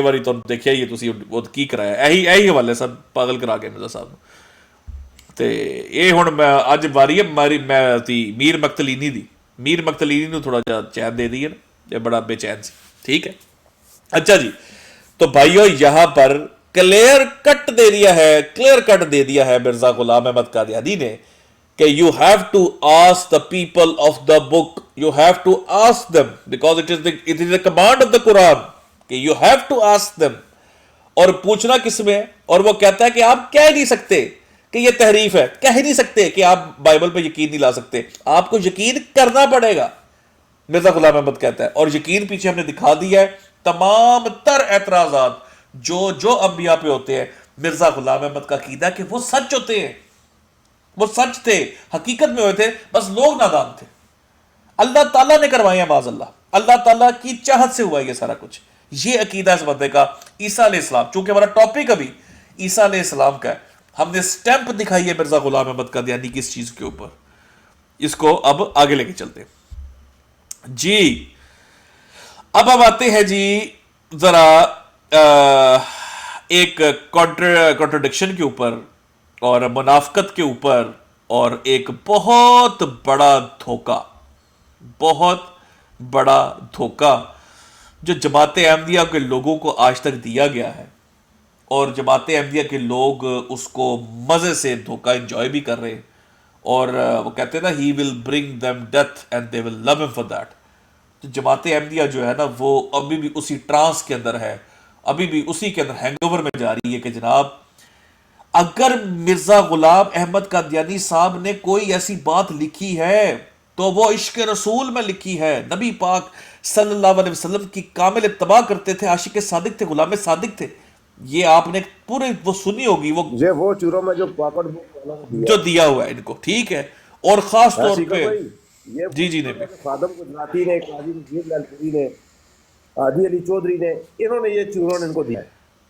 ਵਾਰੀ ਤੁਹਾਨੂੰ ਦੇਖਿਆ ਹੀ ਹੈ ਤੁਸੀਂ ਉਹ ਕੀ ਕਰਾਇਆ, ਇਹੀ ਹਵਾਲੇ ਸਨ ਪਾਗਲ ਕਰਾ ਕੇ ਮਿਰਜ਼ਾ ਸਾਹਿਬ ਨੂੰ। ਤੇ ਇਹ ਹੁਣ ਮੈਂ ਅੱਜ ਵਾਰੀ ਹੈ ਮੈਂ ਮੀਰ ਮਕਤਲੀਨੀ ਦੀ। ਮੀਰ ਮਕਤਲੀਨੀ ਨੂੰ ਥੋੜਾ ਜਿਹਾ ਚੈਨ दे दिए ना, ये बड़ा बेचैन सी। ठीक है, अच्छा जी। तो भाइयों यहां पर क्लियर कट दे दिया है मिर्जा गुलाम अहमद कादियानी ने कि you have to ask the people of the book, you have to ask them because it is the command of the Quran कि you have to ask them. और पूछना किस में है? और वो कहता है कि आप कह नहीं सकते कि ये तहरीफ है, कह ही नहीं सकते कि आप बाइबल पे यकीन नहीं ला सकते, आपको यकीन करना पड़ेगा, मिर्जा गुलाम अहमद कहता है। और यकीन पीछे हमने दिखा दिया है, तमाम तर एतराजात जो अंबिया पे होते हैं, मिर्जा गुलाम अहमद का अकीदा कि वो सच होते हैं, वो सच थे, हकीकत में हुए थे, बस लोग नादान थे। अल्लाह ताला ने करवाया माज़अल्लाह, अल्लाह ताला की चाहत से हुआ ये सारा कुछ। ये अकीदा इस बंदे का ईसा अलैहिस्सलाम, चूंकि हमारा टॉपिक अभी ईसा अलैहिस्सलाम का है, हमने स्टैंप दिखाई है मिर्जा गुलाम अहमद कादियानी की इस चीज के ऊपर। इसको अब आगे लेके चलते हैं जी। अब आते हैं जी जरा एक कॉन्ट्रडिक्शन के ऊपर और मुनाफकत के ऊपर, और एक बहुत बड़ा धोखा, बहुत बड़ा धोखा जो जमात अहमदिया के लोगों को आज तक दिया गया है, और जमात अहमदिया के लोग उसको मज़े से धोखा इंजॉय भी कर रहे हैं। और वो कहते हैं ना, he will bring them death and they will love him for that. तो जमात अहमदिया जो है ना, वो अभी भी उसी ट्रांस के अंदर है, अभी भी उसी के अंदर हैंगओवर में जा रही है कि जनाब अगर मिर्जा गुलाम अहमद कादियानी साहब ने कोई ऐसी बात लिखी है तो वो इश्क रसूल में लिखी है। नबी पाक सल्लल्लाहु अलैहि वसल्लम की कामिल इत्तबा करते थे, आशिक सादिक थे, गुलाम सादिक थे। ये आपने पूरे वो सुनी होगी, वो चूरों में जो पापड़ जो दिया हुआ है इनको, ठीक है। और खास तौर पे ये जी ने खादम गुजराती ने, काजी नजीर लालपुरी ने, आदि अली चौधरी ने, इन्होंने ये चूरों ने इनको दिया है।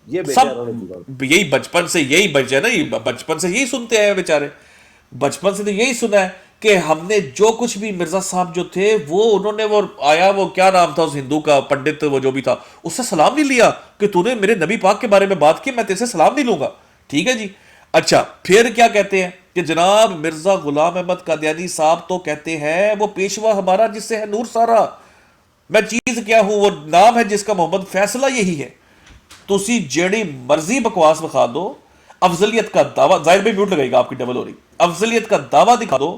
ये सब यही बचपन से यही बचे ना, ये बचपन से यही सुनते हैं बेचारे, बचपन से तो यही सुना है कि हमने जो कुछ भी मिर्जा साहब जो थे वो उन्होंने वो आया, वो क्या नाम था उस हिंदू का पंडित, वो जो भी था, उससे सलाम नहीं लिया कि तूने मेरे नबी पाक के बारे में बात की, मैं तेरे से सलाम नहीं लूंगा। ठीक है जी। अच्छा, फिर क्या कहते हैं कि जनाब मिर्जा गुलाम अहमद कादियानी साहब तो कहते हैं वो पेशवा हमारा जिससे है नूर सारा, मैं चीज क्या हूं, वो नाम है जिसका मोहम्मद, फैसला यही है। तुसी जेड़ी मर्जी बकवास दिखा दो, अफजलियत का दावा, जाहिर भाई म्यूट लगाएगा आपकी डबल हो रही, अफजलियत का दावा दिखा दो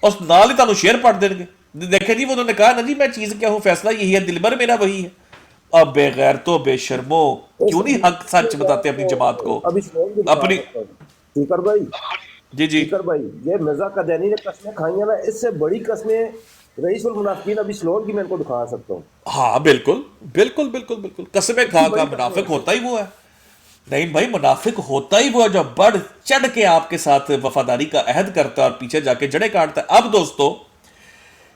और नाल ही तुहानू शेर पढ़ देंगे। देखे जी, वो उन्होंने कहा ना जी, मैं चीज क्या हूं, फैसला यही है, दिलबर मेरा वही है। अब बेगैर तो बेशर्मो, क्यों नहीं हक सच बताते अपनी जमात को, अपनी स्पीकर भाई जी जी स्पीकर भाई, ये मिर्जा कादियानी ने कसमें खाई है ना, इससे बड़ी कसमें रईसुल मुनाफिकीन अभी स्लोन की मैं इनको दिखा सकता हूँ। हाँ बिल्कुल बिल्कुल बिल्कुल बिल्कुल, कसमें खा का मुनाफिक होता ही वो है। नहीं भाई, मुनाफिक होता ही वो है जो बढ़ चढ़ के आपके साथ वफादारी का अहद करता है और पीछे जाके जड़े काटता है। अब दोस्तों,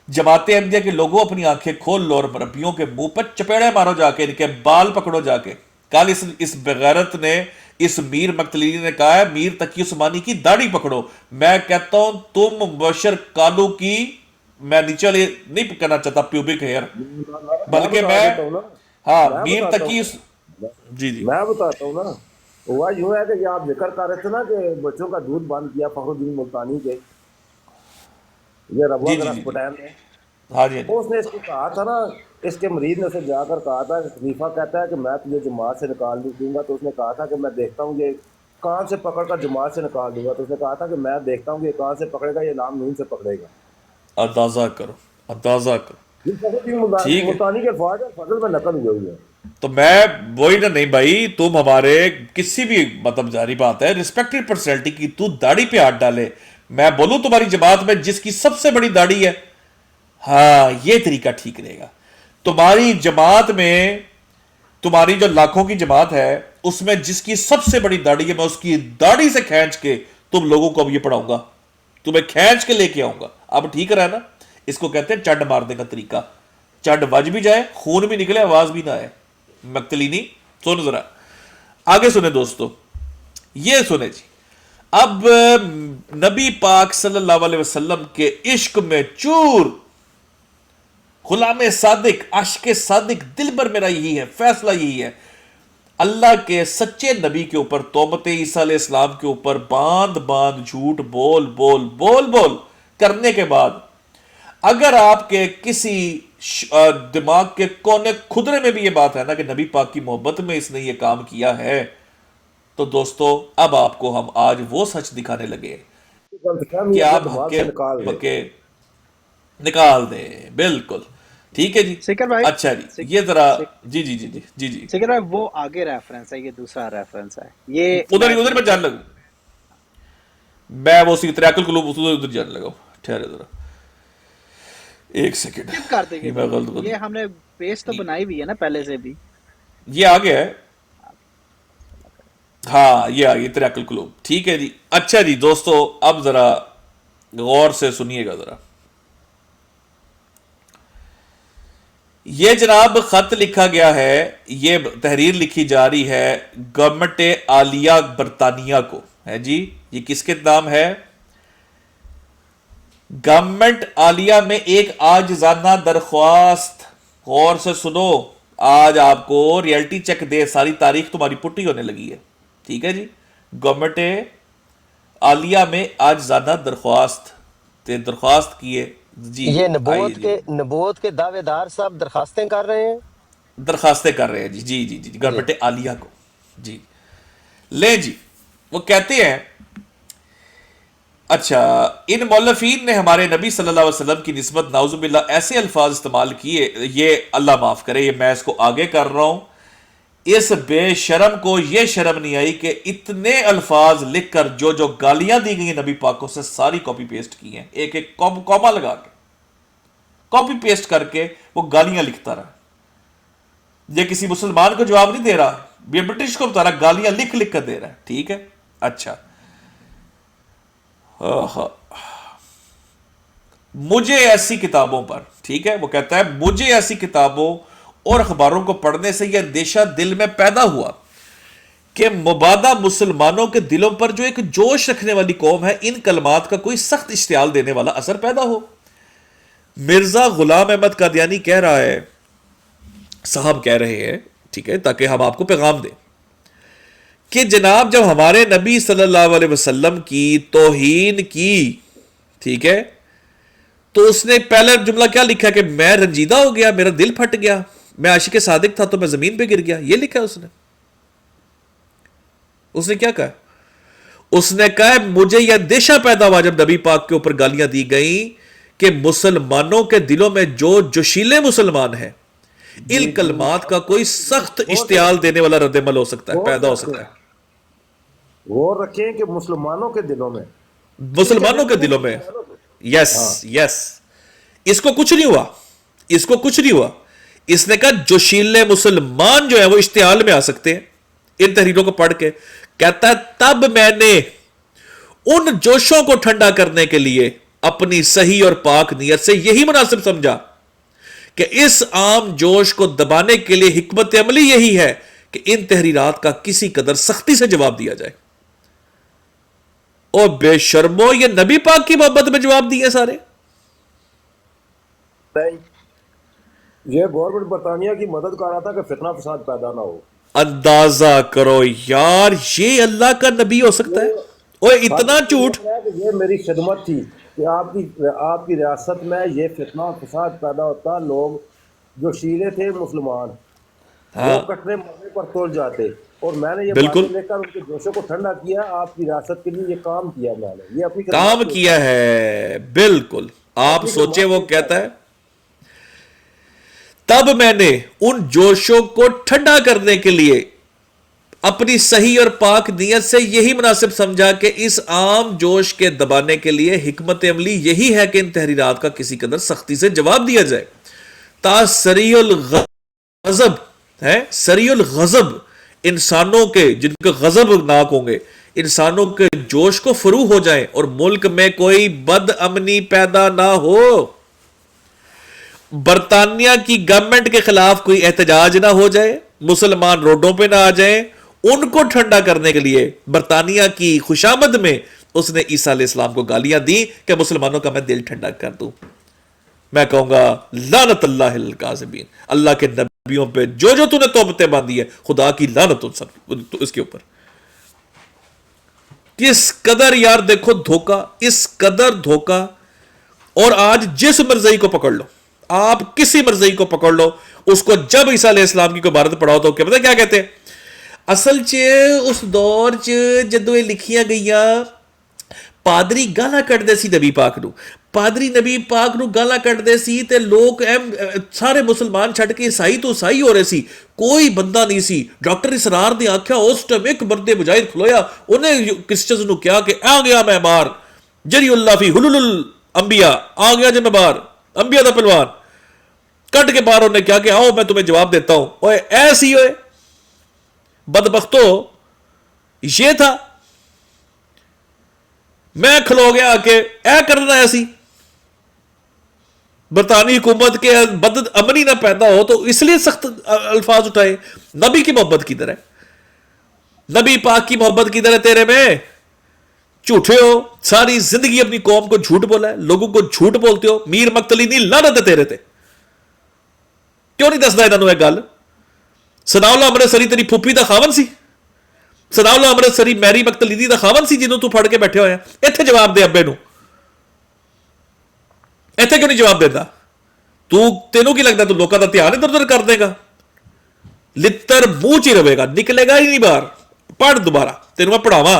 जमात अहमदिया के लोगों अपनी आंखें खोल लो और मरबियों के मुंह पर चपेड़े मारो जाके, इनके बाल पकड़ो जाके। कल इस बेगैरत ने, इस मीर मकतलीनी ने कहा है मीर तकी उस्मानी की दाढ़ी पकड़ो। मैं कहता हूं तुम मुबशर कालू की, मैं नीचे नहीं कहना चाहता प्यूबिक हेयर, बल्कि मैं हाँ मीर तकी जी जी मैं बताता हूँ ना। हुआ यूं है कि आप जिक्र कर रहे थे ना कि बच्चों का दूध बंद किया फखरुद्दीन मुल्तानी के, ये रबुआ पटैन ने, हाँ जी, उसने इसको कहा था ना, इसके मरीज ने उसे जाकर कहा था, खलीफा कहता है कि मैं तुझे जमात से निकाल दूंगा, तो उसने कहा था कि मैं देखता हूँ ये कान से पकड़कर जमात से निकाल दूंगा, तो उसने कहा था कि मैं देखता हूँ ये कान से पकड़ेगा, ये नाम नून से पकड़ेगा। अंदाजा करो, अंदाजा करो, मुल्तानी के फजल में नकल हुई है। तो मैं वही ना, नहीं भाई तुम हमारे किसी भी मतलब जारी बात है, रिस्पेक्टेड पर्सनैलिटी की तू दाढ़ी पे हाथ डाले, मैं बोलूं तुम्हारी जमात में जिसकी सबसे बड़ी दाढ़ी है, हाँ ये तरीका ठीक रहेगा। तुम्हारी जमात में, तुम्हारी जो लाखों की जमात है उसमें जिसकी सबसे बड़ी दाढ़ी है, मैं उसकी दाढ़ी से खींच के तुम लोगों को अब ये पढ़ाऊंगा, तुम्हें खींच के लेके आऊंगा। अब ठीक रहा ना, इसको कहते हैं चड मारने का तरीका, चड बज भी जाए, खून भी निकले, आवाज भी ना आए। मकतलीनी सुनो जरा आगे, सुने दोस्तों, ये सुने जी। अब नबी पाक सल्लल्लाहु अलैहि वसल्लम के इश्क में चूर, गुलाम सादिक, आशिक सादिक, दिलबर मेरा यही है, फैसला यही है। अल्लाह के सच्चे नबी के ऊपर तोहमत ईसा अलैहिस्सलाम के ऊपर बांध बांध झूठ बोल बोल बोल बोल करने के बाद अगर आपके किसी दिमाग के कोने खुदरे में भी ये बात है ना कि नबी पाक की मोहब्बत में इसने ये काम किया है, तो दोस्तों अब आपको हम आज वो सच दिखाने लगे गलतफहमी कि अपने आप दिमाग हके से निकाल दे। बके निकाल दें। बिल्कुल ठीक है जी। सिकर भाई, अच्छा जी, ये जरा जी जी जी जी जी जी सिकर भाई वो आगे रेफरेंस है, ये दूसरा रेफरेंस है। ये उधर उधर मैं जाने लगूं, मैं वो सी तरियाकुल कुलूब उधर उधर जाने लगा। ठहरे जरा एक सेकंड, स्किप कर देंगे ये मैं गलत ये गलत हमने पेज तो बनाई हुई है ना पहले से भी। ये आ गया है। हाँ ये आ गई तरियाकुल कुलूब, ठीक है जी। अच्छा जी दोस्तों, अब जरा गौर से सुनिएगा जरा। ये जनाब खत लिखा गया है, ये तहरीर लिखी जा रही है गवर्नमेंट आलिया बरतानिया को, है जी। ये किसके नाम है? गवर्नमेंट आलिया में एक आजिजाना दरख्वास्त, गौर से सुनो, आज आपको रियलिटी चेक दे, सारी तारीख तुम्हारी पुट्टी होने लगी है, ठीक है जी। गवर्नमेंट आलिया में आजिजाना दरख्वास्त ते दरख्वास्त की है जी। ये आइए जी, नबूवत के दावेदार साहब दरखास्तें कर रहे हैं। दरखास्तें कर रहे हैं जी जी जी जी गवर्नमेंट आलिया को जी। ले जी, वो कहते हैं, अच्छा, इन मौलफीन ने हमारे नबी सल्लल्लाहु अलैहि वसल्लम की निस्बत नाउजुबिल्लाह ऐसे अल्फाज इस्तेमाल किए, ये अल्लाह माफ करे, ये मैं इसको आगे कर रहा हूं, इस बेशरम को ये शर्म नहीं आई कि इतने अल्फाज लिखकर जो जो गालियां दी गई नबी पाक से सारी कॉपी पेस्ट की हैं, एक एक कॉमा लगा के कॉपी पेस्ट करके वो गालियां लिखता रहा। ये किसी मुसलमान को जवाब नहीं दे रहा, ये ब्रिटिश को बता रहा, गालियां लिख लिख कर दे रहा है, ठीक है। अच्छा, मुझे ऐसी किताबों पर, ठीक है, वो कहता है मुझे ऐसी किताबों और अखबारों को पढ़ने से यह अंदेशा दिल में पैदा हुआ कि मुबादा मुसलमानों के दिलों पर जो एक जोश रखने वाली कौम है, इन कलमात का कोई सख्त इश्तियाल देने वाला असर पैदा हो। मिर्जा गुलाम अहमद कादियानी कह रहा है, साहब कह रहे हैं, ठीक है, ताकि हम आपको पैगाम दें कि जनाब जब हमारे नबी सल्लल्लाहु अलैहि वसल्लम की तौहीन की, ठीक है, तो उसने पहला जुमला क्या लिखा कि मैं रंजीदा हो गया, मेरा दिल फट गया, मैं आशिक सादिक था तो मैं जमीन पे गिर गया, ये लिखा है उसने। उसने क्या कहा? उसने कहा मुझे यह अंदेशा पैदा हुआ जब नबी पाक के ऊपर गालियां दी गई कि मुसलमानों के दिलों में जो जोशीले मुसलमान हैं, इन कलमात का कोई सख्त इश्तियाल देने वाला रद्दमल हो सकता है, पैदा हो सकता है। गौर रखें कि मुसलमानों के दिलों में, मुसलमानों के दिलों में, यस यस, इसको कुछ नहीं हुआ, इसको कुछ नहीं हुआ। इसने कहा जोशीले मुसलमान जो है वो इश्तियाल में आ सकते हैं इन तहरीरों को पढ़ के। कहता है तब मैंने उन जोशों को ठंडा करने के लिए अपनी सही और पाक नियत से यही मुनासिब समझा कि इस आम जोश को दबाने के लिए हिकमत अमली यही है कि इन तहरीरात का किसी कदर सख्ती से जवाब दिया जाए। और बेशर्मो, ये नबी पाक की मोहब्बत में जवाब दिए सारे। ये गवर्नमेंट बरतानिया की मदद कर रहा था कि फितना फसाद पैदा ना हो। अंदाजा करो यार, ये अल्लाह का नबी हो सकता है? ओए इतना झूठ। ये मेरी खिदमत थी कि आपकी रियासत में ये फितना फसाद पैदा होता, लोग जो शीले थे मुसलमान, वो कटने मरने पर तुल जाते, और मैंने ये बिल्कुल लेकर उनके जोशों को ठंडा किया, आपकी रियासत के लिए ये काम किया मैंने, ये अपनी काम किया है। बिल्कुल, आप सोचे, वो कहता है तब मैंने उन जोशों को ठंडा करने के लिए अपनी सही और पाक नियत से यही मुनासिब समझा कि इस आम जोश के दबाने के लिए हिकमत अमली यही है कि इन तहरीरात का किसी कदर सख्ती से जवाब दिया जाए, ता सरीउल गज़ब है, सरीउल गज़ब, इंसानों के जिनके गज़ब नाक होंगे, इंसानों के जोश को फरू हो जाए और मुल्क में कोई बदअमनी पैदा ना हो। बरतानिया की गवर्नमेंट के खिलाफ कोई एहतजाज ना हो जाए, मुसलमान रोडों पे ना आ जाए। उनको ठंडा करने के लिए बरतानिया की खुशामद में उसने ईसा अलैहिस्सलाम को गालियां दी कि मुसलमानों का मैं दिल ठंडा कर दूं। मैं कहूंगा लानतुल्लाहिल काज़िबीन, अल्लाह के नबी नबियों पे जो जो तूने तोहमतें बांधी है, खुदा की लानत उन सब तो इसके ऊपर। किस कदर यार देखो धोखा, इस कदर धोखा। और आज जिस मर्जी को पकड़ लो, आप किसी मर्जी को पकड़ लो, उसको जब ईसा अलैहिस्सलाम की कोई इबारत पढ़ाओ तो क्या पता क्या कहते हैं? असल च उस दौर च जदों ये लिखियां गईयां, पादरी गाला कटदे सी नबी पाक नू, पादरी नबी पाक नू गाला कटदे सी ते लोग सारे मुसलमान छड़ के ईसाई तो ईसाई हो रहे सी, कोई बंदा नहीं सी। डॉक्टर इसरार ने आख्या उस टाइम एक बंदे मुजाहिद खलोया, उन्हें क्रिश्चियंस नू कहा कि आ गया मैं बाहर, जरीउल्लाह फी हुलुल अंबिया, आ गया जे मैं बाहर, अंबिया दा पहलवान। कट के बाहर उन्हें क्या कि आओ मैं तुम्हें जवाब देता हूं। ओए ऐसी ओए बदबख्तो, ये था मैं खलो गया आके ऐ करना ऐसी। बरतानी हुकूमत के बद अमनी ना पैदा हो तो इसलिए सख्त अल्फाज उठाए। नबी की मोहब्बत किधर है? नबी पाक की मोहब्बत किधर है तेरे में? झूठे हो, सारी जिंदगी अपनी कौम को झूठ बोला है, लोगों को झूठ बोलते हो। मीर मकतलीनी लानत है तेरे ते, क्यों नहीं दसदा इन्हों एक गल? सनाउल्लाह अमृतसरी तेरी फुप्पी दा खावन सी, सनाउल्लाह अमृतसरी मैरी मकतलीनी दा खावन सी जिन्हों तू फड़ के बैठे होए। इत्थे जवाब दे अब्बे नू, इत्थे क्यों नहीं जवाब देता? तू तेनों की लगता तू लोगों का ध्यान इधर उधर कर देगा? लित्तर मुंह च ही रहेगा, निकलेगा ही नहीं बाहर। पढ़ दोबारा, तेनों मैं पढ़ावा।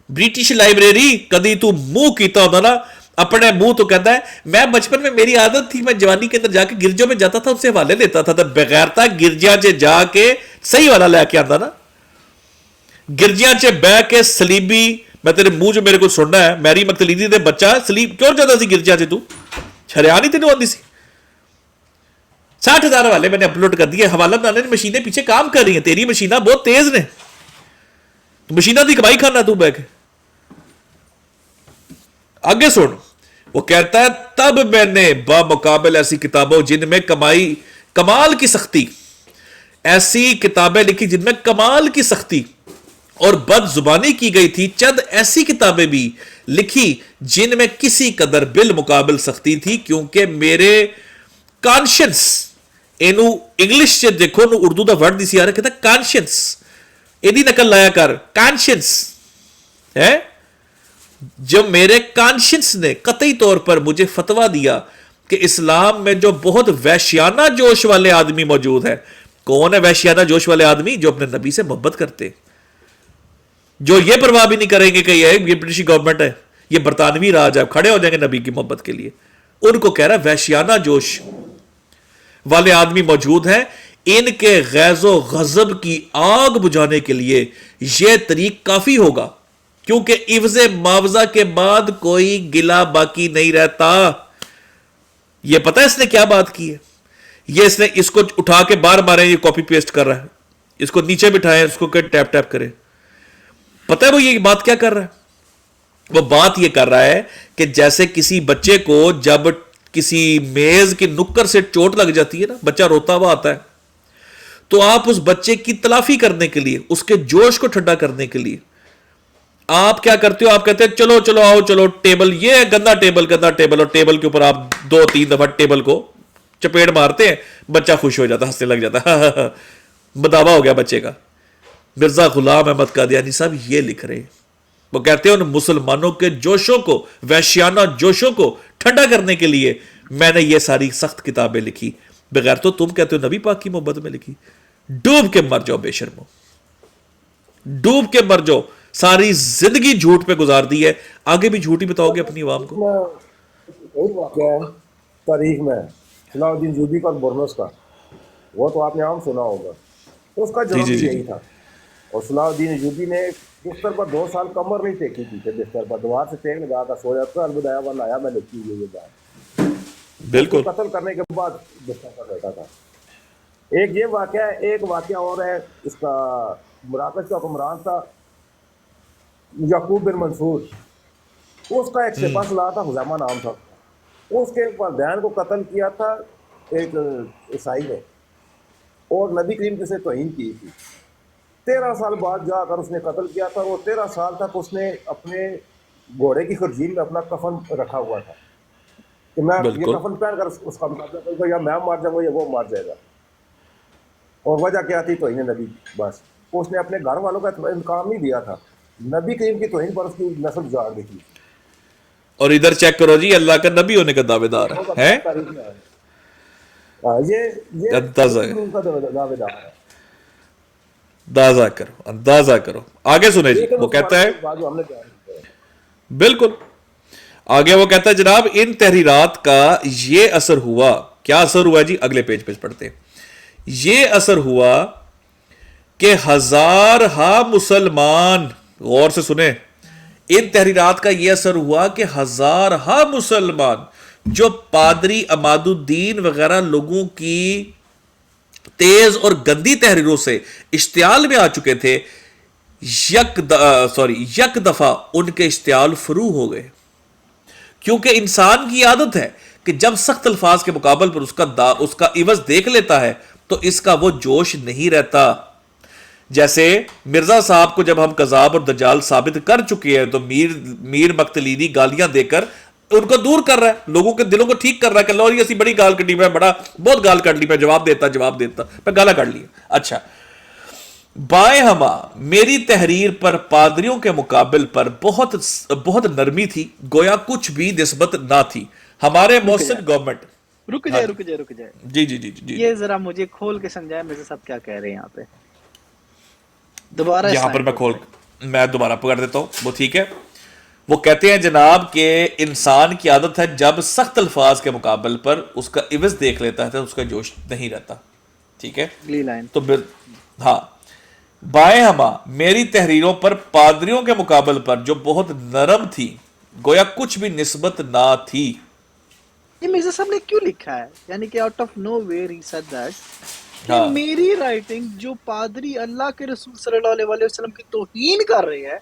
ब्रिटिश लाइब्रेरी कदी तू मुंह कीता होता ना अपने मुंह तो कहता है मैं बचपन में मेरी आदत थी, मैं जवानी के अंदर जाके गिरजों में जाता था, उससे हवाले लेता था। तो बगैरता गिरजिया च जाके सही वाला लेके आता ना, गिरजिया च बह के सलीबी। मैं तेरे मुंह जो मेरे को सुनना है, मैरी मकतलीनी दे बच्चा सलीब क्यों जाता सी गिरजिया च? तू शरिया नहीं तेन आती सी? 60,000 हवाले मैंने अपलोड कर दिए। हवाला बनाने की मशीनें पीछे काम कर रही हैं, तेरी मशीना बहुत तेज ने, मशीना की कमाई खाना तू बह के। आगे सुन, वो कहता है तब मैंने बामुकाबिल ऐसी किताबों जिनमें कमाल की सख्ती, ऐसी किताबें लिखी जिनमें कमाल की सख्ती और बदजुबानी की गई थी। चंद ऐसी किताबें भी लिखी जिनमें किसी कदर बिल मुकाबिल सख्ती थी, क्योंकि मेरे कॉन्शियंस, इनू इंग्लिश से देखो नु उर्दू का वर्ड दिसी आ रहा, कहता कॉन्शियंस, एदी नकल लाया कर, कॉन्शियंस है। जब मेरे कॉन्शियंस ने कतई तौर पर मुझे फतवा दिया कि इस्लाम में जो बहुत वैश्याना जोश वाले आदमी मौजूद है। कौन है वैश्याना जोश वाले आदमी? जो अपने नबी से मोहब्बत करते, जो ये परवाह भी नहीं करेंगे कि ये ब्रिटिश गवर्नमेंट है, ये बरतानवी राज है, खड़े हो जाएंगे नबी की मोहब्बत के लिए। उनको कह रहा है वैश्याना जोश वाले आदमी मौजूद हैं, इनके गैज़ो गजब की आग बुझाने के लिए यह तरीक काफी होगा, क्योंकि इवज़े मुआवजा के बाद कोई गिला बाकी नहीं रहता। यह पता है इसने क्या बात की है? ये इसने इसको उठा के बार मारे, ये कॉपी पेस्ट कर रहा है, इसको नीचे बिठाए, इसको टैप टैप करे। पता है वो ये बात क्या कर रहा है? वो बात ये कर रहा है कि जैसे किसी बच्चे को जब किसी मेज की नुक्कर से चोट लग जाती है ना, बच्चा रोता हुआ आता है, तो आप उस बच्चे की तलाफी करने के लिए, उसके जोश को ठंडा करने के लिए आप क्या करते हो? आप कहते हैं चलो चलो आओ चलो, टेबल ये है गंदा टेबल, और टेबल के ऊपर आप 2-3 दफा टेबल को चपेट मारते हैं, बच्चा खुश हो जाता, हंसने लग जाता, बदावा हो गया बच्चे का। मिर्जा गुलाम अहमद कादियानी साहब ये लिख रहे हैं, वो कहते हैं उन मुसलमानों के जोशों को, वैश्याना जोशों को ठंडा करने के लिए मैंने ये सारी सख्त किताबें लिखी। बगैर तो तुम कहते हो नबी पाक की मोहब्बत में लिखी। डूब के मर जाओ बेशर्मो, डूब के मर जाओ। सारी जिंदगी झूठ पे गुजार दी है, आगे भी झूठ ही बताओगे अपनी आवाम को। एक वाकया है तारीख में सलाउद्दीन यूबी का और बुरनस का, वो तो आपने आम सुना होगा, तो उसका जवाब जी, जी, यही था। और सलाउद्दीन यूबी ने बिस्तर पर 2 साल कमर नहीं टेकी थी, बिस्तर पर दीवार से टेक लगा कर सो जाता, अलविदाया वन आया मैं लिखी हुई ये बात। बिल्कुल कत्ल करने के बाद बिस्तर पर बैठा था। एक ये वाकया है, एक वाकया और है इसका, मराकश का हुक्मरान था याकूब बिन मंसूर, उसका एक सिपा सलाह था, हुज़ैमा नाम था, उसके वालिदैन को कत्ल किया था एक ईसाई ने, और नबी करीम की से तौहीन की थी। 13 साल बाद जाकर उसने कत्ल किया था। वो 13 साल तक उसने अपने घोड़े की खरजील में अपना कफन रखा हुआ था कि मैं ये कफन पहन कर उसका मुकाबला करूँगा, या मैं मार जाऊंगा या वो मार जाएगा। और वजह क्या थी? तौहीन नबी की। बस उसने अपने घर वालों का इंतकाम नहीं दिया था, नबी करीम की तौहीन पर उसकी नस्ल गुजार दी थी। और इधर चेक करो जी, अल्लाह का नबी होने का दावेदार वो है। बदनाम तारीख में है। हाँ, ये अंदाजा मुस्लिम लीग का दावेदार है। अंदाजा करो, अंदाजा करो। आगे सुने जी, लेकिन वो कहता मुसलमानों है, के बाद जो हमने जान किया। बिल्कुल आगे वो कहता है, जनाब इन तहरीरात का ये असर हुआ। क्या असर हुआ जी? अगले पेज पे पढ़ते हैं। ये असर हुआ कि हजार हा मुसलमान, गौर से सुने, इन तहरीरात का यह असर हुआ कि हजार हा मुसलमान जो पादरी अमादुद्दीन वगैरह लोगों की तेज और गंदी तहरीरों से इश्तियाल में आ चुके थे, यक दफा उनके इश्तियाल फरू हो गए। क्योंकि इंसान की आदत है कि जब सख्त अल्फाज के मुकाबल पर उसका इवज देख लेता है तो इसका वो जोश नहीं रहता। जैसे मिर्जा साहब को जब हम कजाब और दजाल साबित कर चुके हैं तो मीर मख्तलीनी गालियां देकर उनको दूर कर रहा है, लोगों के दिलों को ठीक कर रहा है कि लो ये ऐसी बड़ी गाल कटी, मैं बड़ा बहुत गाल कट ली, मैं जवाब देता मैं गाला काट लिया। अच्छा, बाएं हमा मेरी तहरीर पर पादरियों के मुकाबल पर बहुत बहुत नरमी थी, गोया कुछ भी निस्बत ना थी। हमारे रुक जाए मोहसिन गवर्नमेंट। रुक हाँ जाए जी, रुक जाए रुक जाए। जी जी जी जी ये जी। जरा मुझे खोल के समझाए मेरे साहब क्या कह रहे हैं यहाँ पे। दोबारा इस यहां पर लाइन को पढ़े। मैं दोबारा पकड़ देता हूं, वो ठीक है। वो कहते हैं जनाब के इंसान की आदत है जब सख्त अल्फाज के मुकाबल पर उसका इवज देख लेता है तो उसका जोश नहीं रहता। ठीक है, अगली लाइन। तो हाँ, बाएं हमा मेरी तहरीरों पर पादरियों के मुकाबल पर जो बहुत नरम थी, गोया कुछ भी निस्बत ना थी। ये मिर्जा साहब ने क्यों लिखा है? यानी कि out of nowhere he said that कि हाँ मेरी राइटिंग जो पादरी अल्लाह के रसूल सल्लल्लाहु अलैहि वसल्लम की तौहीन कर रहे हैं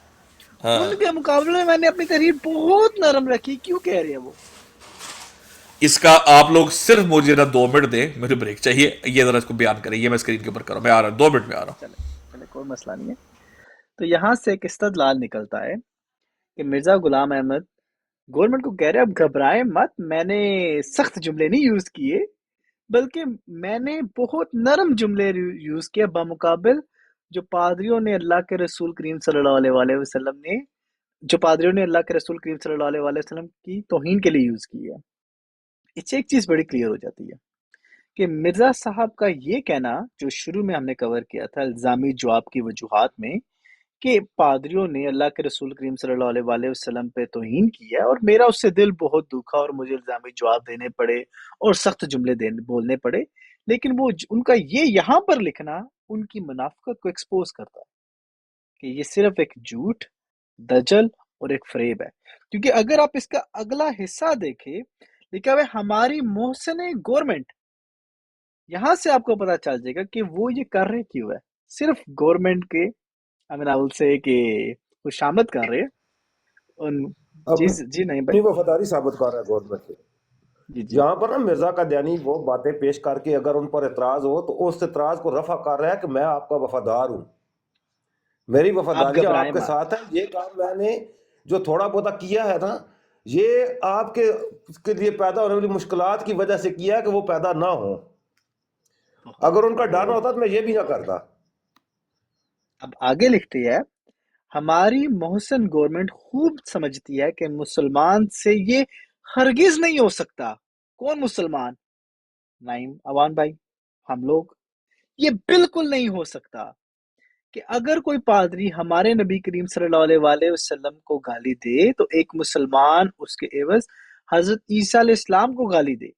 हाँ, उनके मुकाबले में मैंने अपनी तहरीर बहुत नरम रखी। क्यों कह रहे हैं वो? इसका आप लोग सिर्फ मुझे ना 2 मिनट दें, मुझे ब्रेक चाहिए, ये जरा इसको बयान करें, ये मैं स्क्रीन के ऊपर कर रहा हूं, मैं आ रहा हूं 2 मिनट में आ रहा चले चले, कोई मसला नहीं है। तो यहाँ से एक इस्तदलाल निकलता है कि मिर्जा गुलाम अहमद गवर्नमेंट को कह रहे हैं अब घबराए मत, मैंने सख्त जुमले नहीं यूज किए बल्कि मैंने बहुत नरम जुमले यूज किए बमुकाबिल जो पादरियों ने अल्लाह के रसूल करीम सल्लल्लाहु अलैहि वसल्लम ने जो पादरियों ने अल्लाह के रसूल करीम सल्लल्लाहु अलैहि वसल्लम की तौहीन के लिए यूज की है। इससे एक चीज बड़ी क्लियर हो जाती है कि मिर्जा साहब का ये कहना जो शुरू में हमने कवर किया था इल्जामी जवाब की वजूहात में कि पादरियों ने अल्लाह के रसूल करीम सल्लल्लाहु अलैहि वसल्लम पे तौहीन की है और मेरा उससे दिल बहुत दुखा और मुझे इल्जामी जवाब देने पड़े और सख्त जुमले देने बोलने पड़े। लेकिन उनका ये यहाँ पर लिखना उनकी मुनाफिकत को एक्सपोज करता है कि ये सिर्फ एक झूठ, दजल और एक फरेब है। क्योंकि अगर आप इसका अगला हिस्सा देखें, लिखा हुआ है हमारी मोहसिन गवर्नमेंट। यहाँ से आपको पता चल जाएगा कि वो ये कर रहे क्यों है। सिर्फ गवर्नमेंट के आई से कि खुशामद कर रहे हैं उन। जी जी नहीं भाई। अपनी वफादारी साबित कर रहा है गवर्नमेंट की। जी जी। यहाँ पर ना मिर्जा कादियानी वो बातें पेश करके अगर उन पर एतराज हो तो उस एतराज को रफा कर रहा है कि मैं आपका वफादार हूँ, मेरी आप वफादारी घबराएं आपके मत। साथ है। ये काम मैंने जो थोड़ा बहुत किया है ना, ये आपके के लिए पैदा होने वाली मुश्किलात की वजह से किया है कि वो पैदा ना हो। अगर उनका डर ना होता तो मैं ये भी ना करता। अब आगे लिखती है हमारी मोहसिन गवर्नमेंट खूब समझती है कि मुसलमान से ये हरगिज नहीं हो सकता। कौन मुसलमान? नाइम अवान भाई, हम लोग। ये बिल्कुल नहीं हो सकता कि अगर कोई पादरी हमारे नबी करीम सल्लल्लाहु अलैहि वसल्लम को गाली दे तो एक मुसलमान उसके एवज हजरत ईसा अलैहिस्सलाम को गाली दे।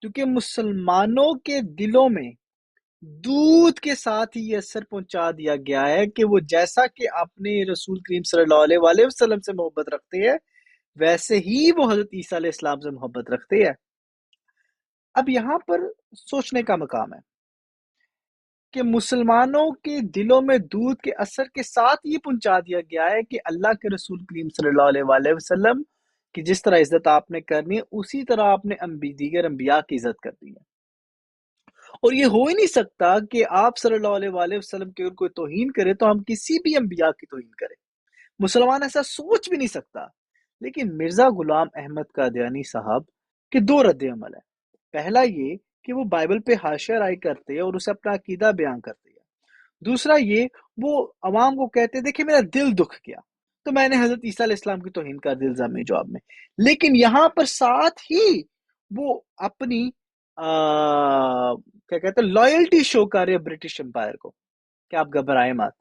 क्योंकि मुसलमानों के दिलों में दूध के साथ ही ये असर पहुंचा दिया गया है कि वो जैसा कि अपने रसूल करीम सल्लल्लाहु अलैहि वसल्लम से मोहब्बत रखते हैं वैसे ही वो हजरत ईसा अलैहिस्सलाम से मोहब्बत रखते हैं। अब यहाँ पर सोचने का मकाम है कि मुसलमानों के दिलों में दूध के असर के साथ ये पहुंचा दिया गया है कि अल्लाह के रसूल करीम सल्लल्लाहु अलैहि वसल्लम की जिस तरह इज्जत आपने करनी है उसी तरह आपने दीगर अंबिया की इज्जत करनी है। और ये हो ही नहीं सकता कि आप सल्लल्लाहु अलैहि वसल्लम की अगर कोई तौहीन करे तो हम किसी भी अंबिया की तौहीन करें। मुसलमान ऐसा सोच भी नहीं सकता। लेकिन मिर्जा गुलाम अहमद कादियानी साहब के दो रद्द अमल है। पहला ये कि वो बाइबल पे हाशिया राय करते हैं और उसे अपना अकीदा बयान करते हैं। दूसरा ये, वो अवाम को कहते हैं देखिए मेरा दिल दुख गया तो मैंने हजरत ईसा अलैहिस्सलाम की तौहीन कर दी इल्जामी जवाब में। लेकिन यहाँ पर साथ ही वो अपनी क्या कहते हैं लॉयल्टी शो कर रहे हैं ब्रिटिश एम्पायर को कि आप घबराए मत।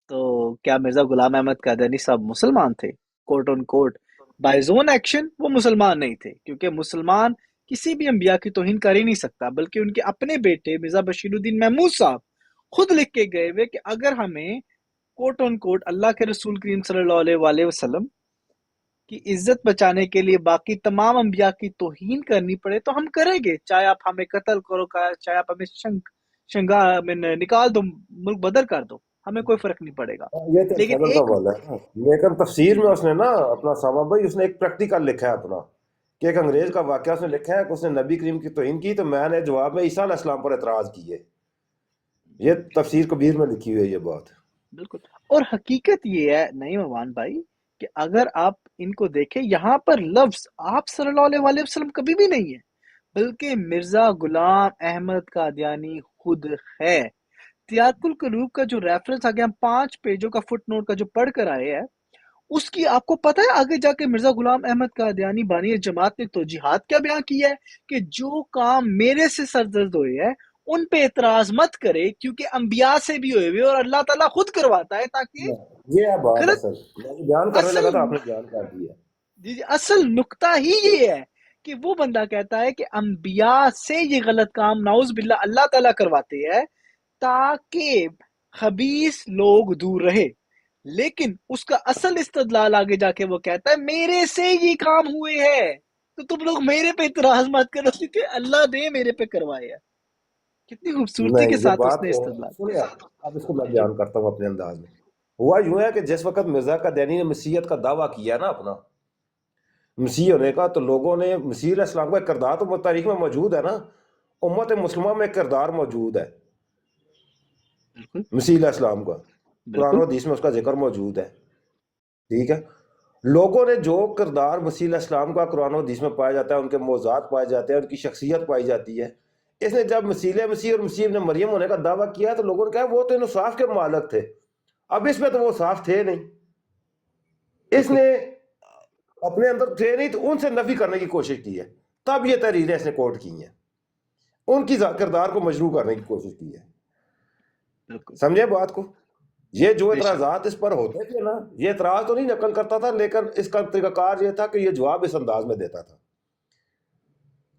तो क्या मिर्जा गुलाम अहमद कादियानी साहब मुसलमान थे? Court on court by zone action वो मुसलमान नहीं थे, क्योंकि मुसलमान किसी भी अंबिया की तौहीन कर ही नहीं सकता, बल्कि उनके अपने बेटे मिर्जा बशीरुद्दीन महमूद साहब खुद लिख के गए हुए कि अगर हमें कोर्ट ऑन कोर्ट अल्लाह के रसूल करीम सल्लल्लाहु अलैहि वसल्लम की इज्जत बचाने के लिए बाकी तमाम अंबिया की तौहीन करनी पड़े तो हम करेंगे, चाहे आप हमें कत्ल करो, चाहे आप हमें शंगा में निकाल दो, मुल्क बदल कर दो, हमें कोई फर्क नहीं पड़ेगा। ये तो लेकिन सदर का एक बोला है ना। लेकिन तफसीर में उसने ना अपना सामा भाई उसने एक प्रैक्टिकल लिखा है अपना, कि एक अंग्रेज का वाकया उसने लिखा है कि उसने नबी करीम की तौहीन की तो मैंने जवाब में ईसा अलैहिस्सलाम पर एतराज किए। ये तफसीर कबीर में लिखी हुई है ये बात। बिल्कुल। और हकीकत ये है नहीं मवान भाई कि अगर आप इनको देखें, यहाँ पर लफ्ज आप सल्लल्लाहु अलैहि वसल्लम कभी भी नहीं है, बल्कि मिर्जा गुलाम अहमद कादियानी खुद है। तियातुल कुलूब का जो रेफरेंस आगे हम 5 पेजों का फुटनोट का जो पढ़ कर आए हैं, उसकी आपको पता है आगे जाके मिर्जा गुलाम अहमद कादियानी बानी जमात ने तौजीहात क्या बयान किया है कि जो काम मेरे से सरदर्द हुए हैं उन पे एतराज मत करे, क्योंकि अंबिया से भी हुए हुए और अल्लाह ताला खुद करवाता है, ताकि ये है बात गलत असल। मैं तो बयान करने लगा असल था आपने बयान कर दिया। जी, असल नुक्ता ही ये है कि वो बंदा कहता है कि अंबिया से ये गलत काम नाउज बिल्ला अल्लाह ताला करवाते हैं ताकि खबीस लोग दूर रहे। लेकिन उसका असल इस्तदलाल आगे जाके वो कहता है मेरे से ये काम हुए हैं, तो तुम लोग मेरे पे इतराज मत करो क्योंकि अल्लाह ने मेरे पे करवाए हैं। कितनी खूबसूरती के नहीं ये साथ बात उसने तो इस्तदलाल। सुनिए, अब इसको मैं जी बयान करता हूँ अपने अंदाज में। हुआ यूं है कि जिस वक्त मिर्जा कादियानी ने मसीहत का दावा किया ना अपना मसीह होने का, तो लोगों ने मसीह अलैहिस्सलाम का एक किरदार तो तारीख में मौजूद है ना, उम्मत मुस्लिमा में एक किरदार मौजूद है बिल्कुल मसीह अलैहिस्सलाम का, कुरान बिल्कुल और हदीस में उसका जिक्र मौजूद है। ठीक है, लोगों ने जो किरदार मसीह अलैहिस्सलाम का कुरान और हदीस में पाया जाता है, उनके मौज़ात पाए जाते हैं, उनकी शख्सियत पाई जाती है। इसने जब मसीह और मसीह ने मरियम होने का दावा किया तो लोगों ने कहा वो तो इंसाफ के मालक थे। अब इसमें तो वो साफ थे नहीं, बिल्कुल इसने अपने अंदर थे नहीं, तो उनसे नफी करने की कोशिश की है। तब ये तहरीरें इसने कोर्ट की हैं, उनकी किरदार को मजरू करने की कोशिश की है। बिल्कुल समझे बात को? ये जो बेशक एतराजात इस पर होते थे ना, ये एतराज तो नहीं नकल करता था, लेकिन इसका तरीकाकार ये था कि ये जवाब इस अंदाज में देता था,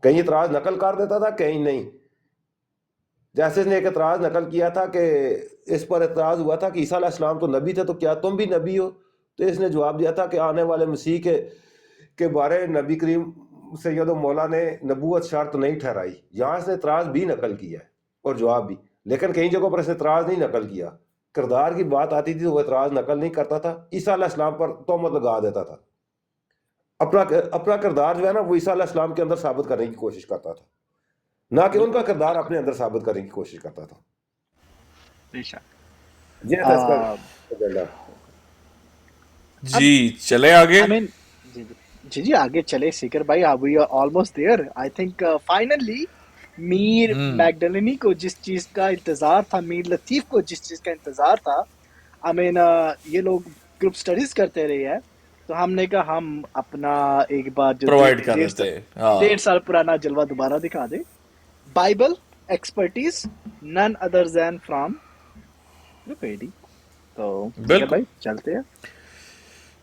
कहीं एतराज नकल कर देता था कहीं नहीं। जैसे इसने एक एतराज नकल किया था कि इस पर एतराज हुआ था कि ईसा अलैहिस्सलाम तो नबी थे, तो क्या तुम भी नबी हो? तो इसने जवाब दिया था कि आने वाले मसीह के बारे नबी करीम सैयद मौला ने नबूवत शर्त नहीं ठहराई। यहाँ इसने एतराज भी नकल किया है और जवाब भी, लेकिन कई जगहों पर इसने एतराज नहीं नकल किया। किरदार की बात आती थी तो वो एतराज नकल नहीं करता था, ईसा अलैहिस्सलाम पर तोहमत लगा देता था। अपना किरदार जो है ना वो ईसा अलैहिस्सलाम के अंदर साबित करने की कोशिश करता था, ना कि उनका किरदार अपने अंदर साबित करने की कोशिश करता था। बेशक ये था इसका एजेंडा। जी चले आगे। आई मीन जी जी जी आगे चले सीकर भाई, we are almost there. I think finally Mary Magdalene को जिस चीज का इंतजार था, मीर लतीफ को जिस चीज का इंतजार था, आई मीन ये लोग ग्रुप स्टडीज करते रहे हैं, तो हमने कहा हम अपना एक बार जो प्रोवाइड कर देते हैं। हाँ 1.5 साल पुराना जलवा दोबारा दिखा दे। Bible expertise none other than from रुपेडी। तो ठीक है बिल्कुल भाई चलते हैं।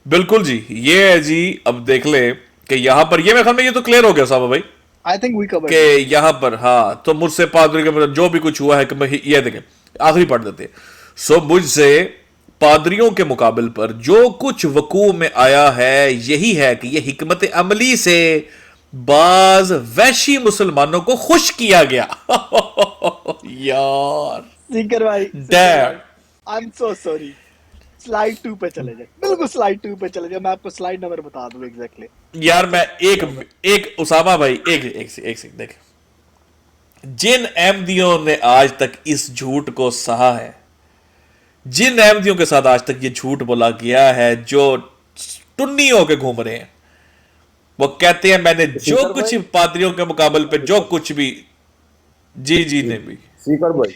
बिल्कुल जी, ये है जी। अब देख ले कि यहाँ पर ये मेरे ख्याल में ये तो क्लियर हो गया साहब भाई आई थिंक वी कवर कि यहाँ पर हाँ, तो मुझसे पादरी के मतलब जो भी कुछ हुआ है कि मैं ये देखें आखिरी पढ़ देते हैं। सो मुझसे पादरियों के मुकाबले पर जो कुछ वकू में आया है यही है कि यह हिकमत अमली से बाज वैशी मुसलमानों को खुश किया गया। यार सीकर भाई dad I am so sorry. Slide 2 पे चले जाए, बिल्कुल स्लाइड 2 पे चले जाए, मैं आपको स्लाइड नंबर बता दूं एग्जैक्टली। यार मैं एक उसामा भाई एक सेकंड देख, जिन अहमदियों ने आज तक इस झूठ को सहा है, जिन अहमदियों के साथ आज तक ये झूठ बोला गया है, जो टुन्नी होके घूम रहे हैं, वो कहते हैं मैंने जो कुछ पादरियों के मुकाबले पे जो कुछ भी जी जी ने भी। सीकर भाई,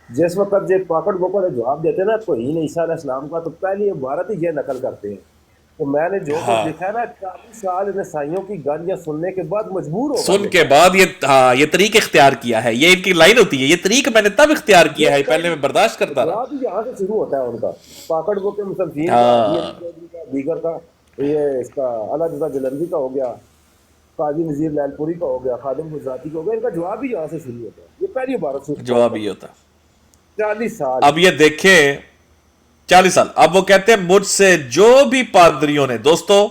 जिस वक्त जो पाकड़ बोकर जवाब देते हैं ना तौहीन ईसा अलैहिस्सलाम का, तो पहले ये भारत ही ये नकल करते हैं। तो मैंने जो कुछ हाँ, देखा है ना, 40 साल इन ईसाइयों की गालियां सुनने के बाद मजबूर होकर सुन के देखा है। बाद ये, हाँ, ये तरीक इख्तियार किया है, ये इनकी लाइन होती है, ये तरीक मैंने तब इख्तियार ये किया है, इनका पहले मैं बर्दाश्त करता रहा। जवाब ही यहाँ से शुरू होता है उनका। पाकड़ बोके मुसलमान का, डीएनए हाँ, चौधरी का, दीगर का, ये इसका अला रज़ा जलंधरी का हो गया, काजी नजीर लैलपुरी का हो गया, खादिम गुजराती का हो गया, इनका जवाब ही यहाँ से शुरू होता है। ये पहली बार सुनता जवाब हूँ। ये होता। 40 साल। अब ये देखें, 40 साल, अब वो कहते हैं मुझसे जो भी पादरियों ने, दोस्तों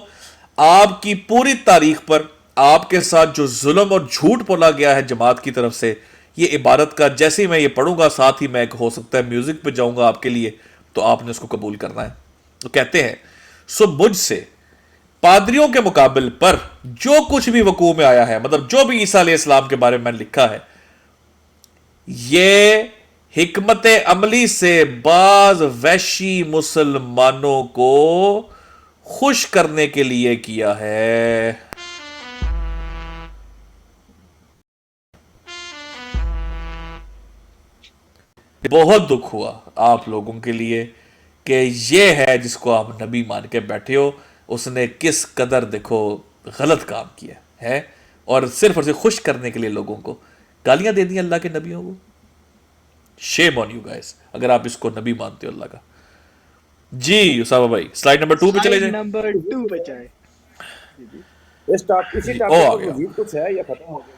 आपकी पूरी तारीख पर आपके साथ जो जुल्म और झूठ बोला गया है जमात की तरफ से, ये इबारत का जैसे ही मैं ये पढ़ूंगा, साथ ही मैं हो सकता है म्यूजिक पे जाऊंगा आपके लिए, तो आपने उसको कबूल करना है। तो कहते हैं, सो मुझसे पादरियों के मुकाबले पर जो कुछ भी वकू में आया है, मतलब जो भी ईसा अलैहिस्सलाम के बारे में मैंने लिखा है, ये हिकमत अमली से बाज वैशी मुसलमानों को खुश करने के लिए किया है। बहुत दुख हुआ आप लोगों के लिए कि ये है जिसको आप नबी मान के बैठे हो, उसने किस कदर देखो गलत काम किया है, और सिर्फ और सिर्फ खुश करने के लिए लोगों को गालियां दे दी अल्लाह के नबियों को। शेम ऑन यू गाइस, अगर आप इसको नबी मानते हो अल्लाह का। जी उसामा भाई, स्लाइड नंबर 2 पे चले स्लाइड जाए। नंबर 2 पे जाए। जी जी। इसी जी, ओ टॉपिक आ पर गया। मजीद कुछ है या खत्म हो गया?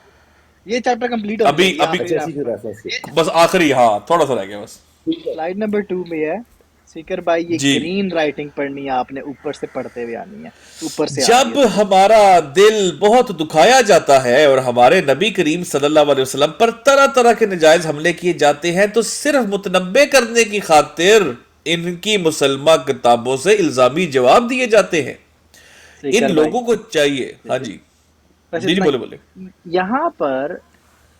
ये चैप्टर कंप्लीट हो अभी गया, अभी यहाँ पे अच्छा, इसी आप के रेफरेंस से। बस आखिरी, हाँ थोड़ा सा रह गया बस। ठीक है। स्लाइड नंबर 2 में है। सीकर भाई, ये जी, ग्रीन राइटिंग पढ़नी है आपने, ऊपर से पढ़ते हुए आनी है, ऊपर से आ रही जब है थोड़ी। हमारा दिल बहुत दुखाया जाता है और हमारे नबी करीम सल्लल्लाहु अलैहि वसल्लम पर तरह तरह के नाजायज हमले किए जाते हैं, तो सिर्फ मुतनब्बे करने की खातिर इनकी मुसलमान किताबों से इल्जामी जवाब दिए जाते हैं। इन सीकर भाई, लोगों को चाहिए, जी हाँ जी, जी, बस जी जी, इतना बोले ही। बोले। यहाँ पर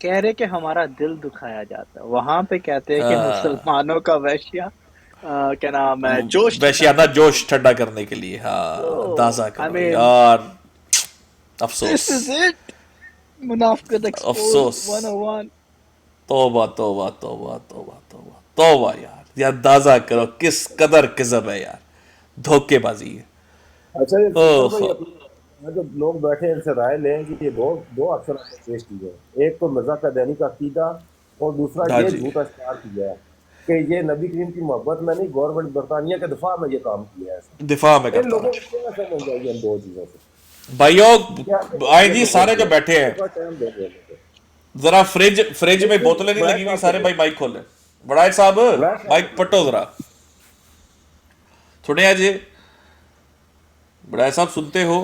कह रहे कि हमारा दिल दुखाया जाता है, वहां पे कहते हैं कि मुसलमानों का वैश्या क्या नाम है, जोश ठंडा वैश्याना करने के जोश लिए। ठंडा करने के लिए, हाँ तो अंदाजा आई करो मीन, यार, दिस अफसोस, इज इट, मुनाफिकत एक्सपोज अफसोस, 101। तौबा तौबा तौबा तौबा तौबा तौबा यार, ये अंदाजा करो किस कदर किज़ब है यार, धोखेबाजी है। अच्छा, ये सीकर भाई, ओहो, अपने जब लोग बैठे इनसे राय लें कि ये दो दो ऑप्शन आपने पेश किए हैं। एक तो मिर्जा कादियानी का अकीदा, और दूसरा हाँ ये जी, झूठा इस्तेमाल किया है कि ये नबी करीम की मोहब्बत में नहीं, गवर्नमेंट बरतानिया के दिफा में ये काम किया है ऐसा। दिफा में इन करता लोगों रहा। को क्या समझ जाएगी इन दो चीजों से? क्या भाइयों आए जी, सारे जो बैठे हैं, टाइम देंगे इन लोगों जरा फ्रिज फ्रिज को? में बोतलें नहीं बड़ा लगी हुई, साहब सारे को भाई माइक खोलें। बड़ाई साहब, बड़ा साहब माइक पटो जरा, सुने आज बड़ाई साहब, सुनते हो?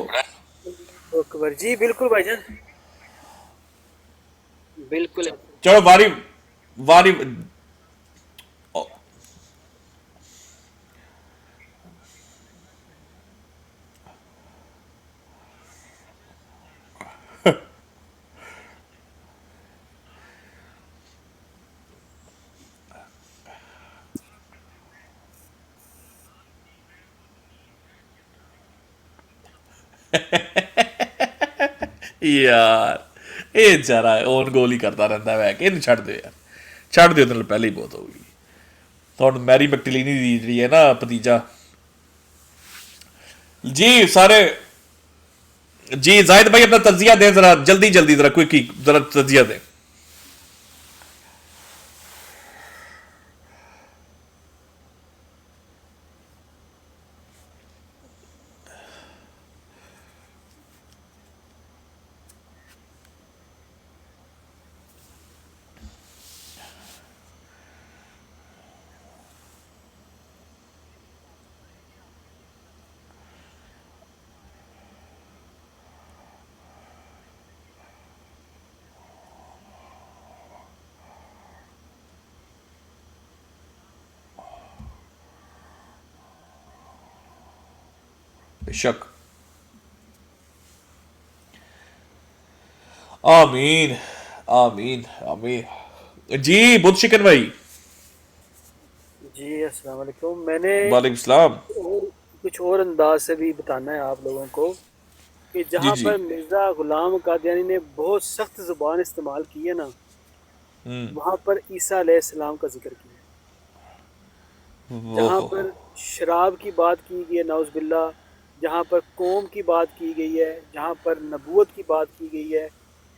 अकबर जी, बिल्कुल भाईजान, बिल्कुल। चलो वारी वारी, यार ये जरा ओन गोल ही करता रहता है, इन छड़ दो यार, छड़ दो, उन्होंने पहले ही बहुत होगी। तो मैरी मैकटिलीनी दी रही है ना भतीजा जी, सारे जी। जाहिद भाई अपना तजिया दे जरा, जल्दी जल्दी, जरा क्विक, जरा तजिया दे। बेशक, आमीन आमीन आमीन। जी बुद्ध शिकन भाई, जी अस्सलाम वालेकुम। मैंने वालेकुम सलाम। और कुछ और अंदाज से भी बताना है आप लोगों को कि जी जहाँ जी, पर मिर्ज़ा गुलाम कादियानी ने बहुत सख्त ज़ुबान इस्तेमाल की है ना, वहाँ पर ईसा अलैहिस्सलाम का जिक्र किया। वो जहाँ हो पर शराब की बात की गई है नाउज़ुबिल्लाह, जहाँ पर कौम की बात की गई है, जहाँ पर नबूवत की बात की गई है,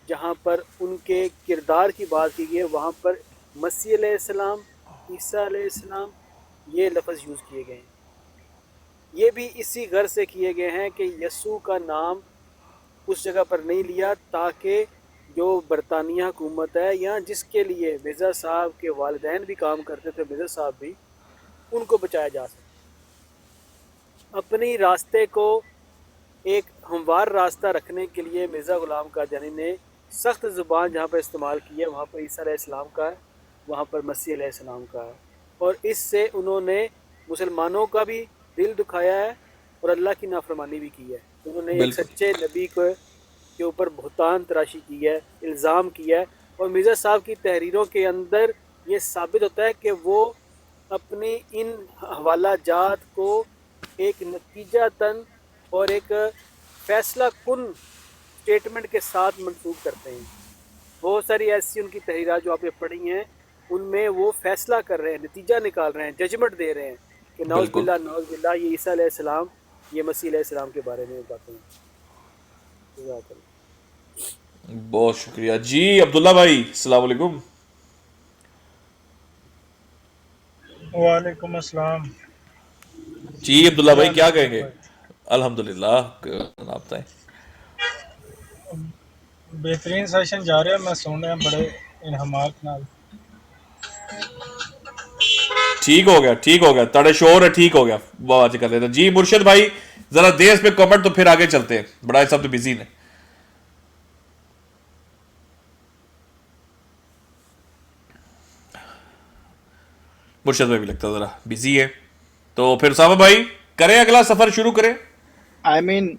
जहाँ पर उनके किरदार की बात की गई है, वहाँ पर मसीह अलैहिस्सलाम, ईसा अलैहिस्सलाम ये लफ्ज़ यूज़ किए गए हैं। ये भी इसी गर्ज से किए गए हैं कि यसू का नाम उस जगह पर नहीं लिया ताकि जो बरतानिया हुकूमत है या जिसके लिए मिर्ज़ा साहब के वालिदैन भी काम करते थे, मिर्ज़ा साहब भी, उनको बचाया जा सके। अपनी रास्ते को एक हमवार रास्ता रखने के लिए मिर्ज़ा ग़ुलाम कादियानी ने सख्त ज़ुबान जहाँ पर इस्तेमाल की है, वहाँ पर ईसा अलैहिस्सलाम का है, वहाँ पर मसीह अलैहिस्सलाम का है, और इससे उन्होंने मुसलमानों का भी दिल दुखाया है और अल्लाह की नाफरमानी भी की है। उन्होंने एक बिल्कुल सच्चे नबी को के ऊपर बहुतान तराशी की है, इल्ज़ाम किया है, और मिर्ज़ा साहब की तहरीरों के अंदर ये साबित होता है कि वो अपनी इन हवाला जात को एक नतीजातन और एक फैसला कुन स्टेटमेंट के साथ मंसूब करते हैं। बहुत सारी ऐसी उनकी तहरीरात जो आपने पढ़ी हैं, उनमें वो फैसला कर रहे हैं, नतीजा निकाल रहे हैं, जजमेंट दे रहे हैं कि बिल्कुल। नौज़बिल्ला ये ईसा अलैहिस्सलाम, ये मसीह अलैहिस्सलाम के बारे में बातें हैं। जज़ाकल्लाह। बहुत शुक्रिया जी अब्दुल्ला भाई, अस्सलाम वालेकुम। वालेकुम अस्सलाम। जी अब्दुल्ला क्या भाई हाल क्या है सर कहेंगे? भाई? अल्हम्दुलिल्लाह, आप बताएं। बेहतरीन सेशन जा रहा है, मैं सुन रहा बड़े इन्हमाक नाल। ठीक हो गया, ठीक हो गया, तड़े शोर है, ठीक हो गया, बात कर लेते हैं। जी मुर्शिद भाई जरा दे इस पे कमेंट, तो फिर आगे चलते हैं, बड़ा सब तो बिजी ने। मुर्शिद भाई भी लगता है जरा बिजी है, तो फिर सामा भाई करें, अगला सफर शुरू करें। आई मीन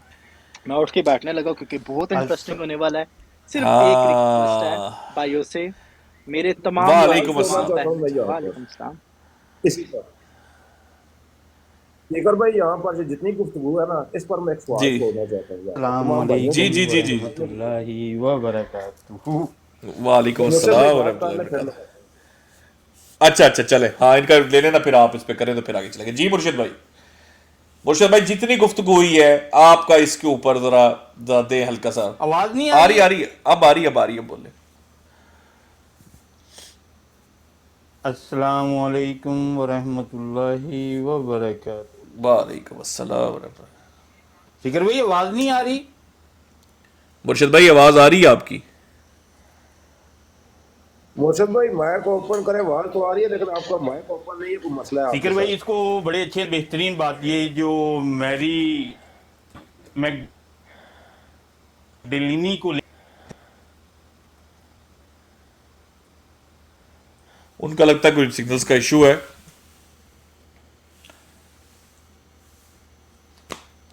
मैं उठ के बैठने लगा क्योंकि बहुत इंटरेस्टिंग होने वाला है। सिर्फ एक रिक्वेस्ट है हाँ, भाइयों से, मेरे तमाम मैं भाई वालेकुम अर्ज करना तमाम अस्सलाम। चाहता हूँ बहनें, भैया आपको वालेकुम सलाम। इस पर लेकर भाई, यहाँ पर जो जितनी गुफ्तगू है ना, इस पर मैं एक सवाल जी छोड़ना चाहता हूँ यार, तमाम भाइयों जी को। जी अस्सलामुअलैकुम जी जी, वरहमतुल्लाहि वबरकातुहू। वालेकुम मुझसे भाई अस्सलाम बात वरहमतुल्लाहि करने फिर वबरकातुहू। अच्छा अच्छा, चले, हाँ इनका ले लेना, फिर आप इस पे करें तो फिर आगे चलेंगे। जी मुर्शिद भाई, मुर्शिद भाई जितनी गुफ्तगू हुई है आपका इसके ऊपर जरा जरा दे हल्का सा। आवाज नहीं आ आ रही रही? आ रही है, अब आ रही है, अब आ रही है, बोले। अस्सलामुअलैकुम वरहमतुल्लाहि वबरकातुहू। वालेकुम अस्सलाम वरहमतुल्लाह। फिकर भाई आवाज नहीं आ रही? मुर्शिद भाई आवाज आ रही है आपकी? मोर्शद भाई माइक ओपन करें, आवाज तो आ रही है, लेकिन आपका माइक ओपन नहीं है, कोई मसला है आपके फिकर भाई साथ। इसको बड़े अच्छे बेहतरीन बात ये जो मैरी मैगडेलिनी को उनका लगता है कोई सिग्नल्स का इशू है।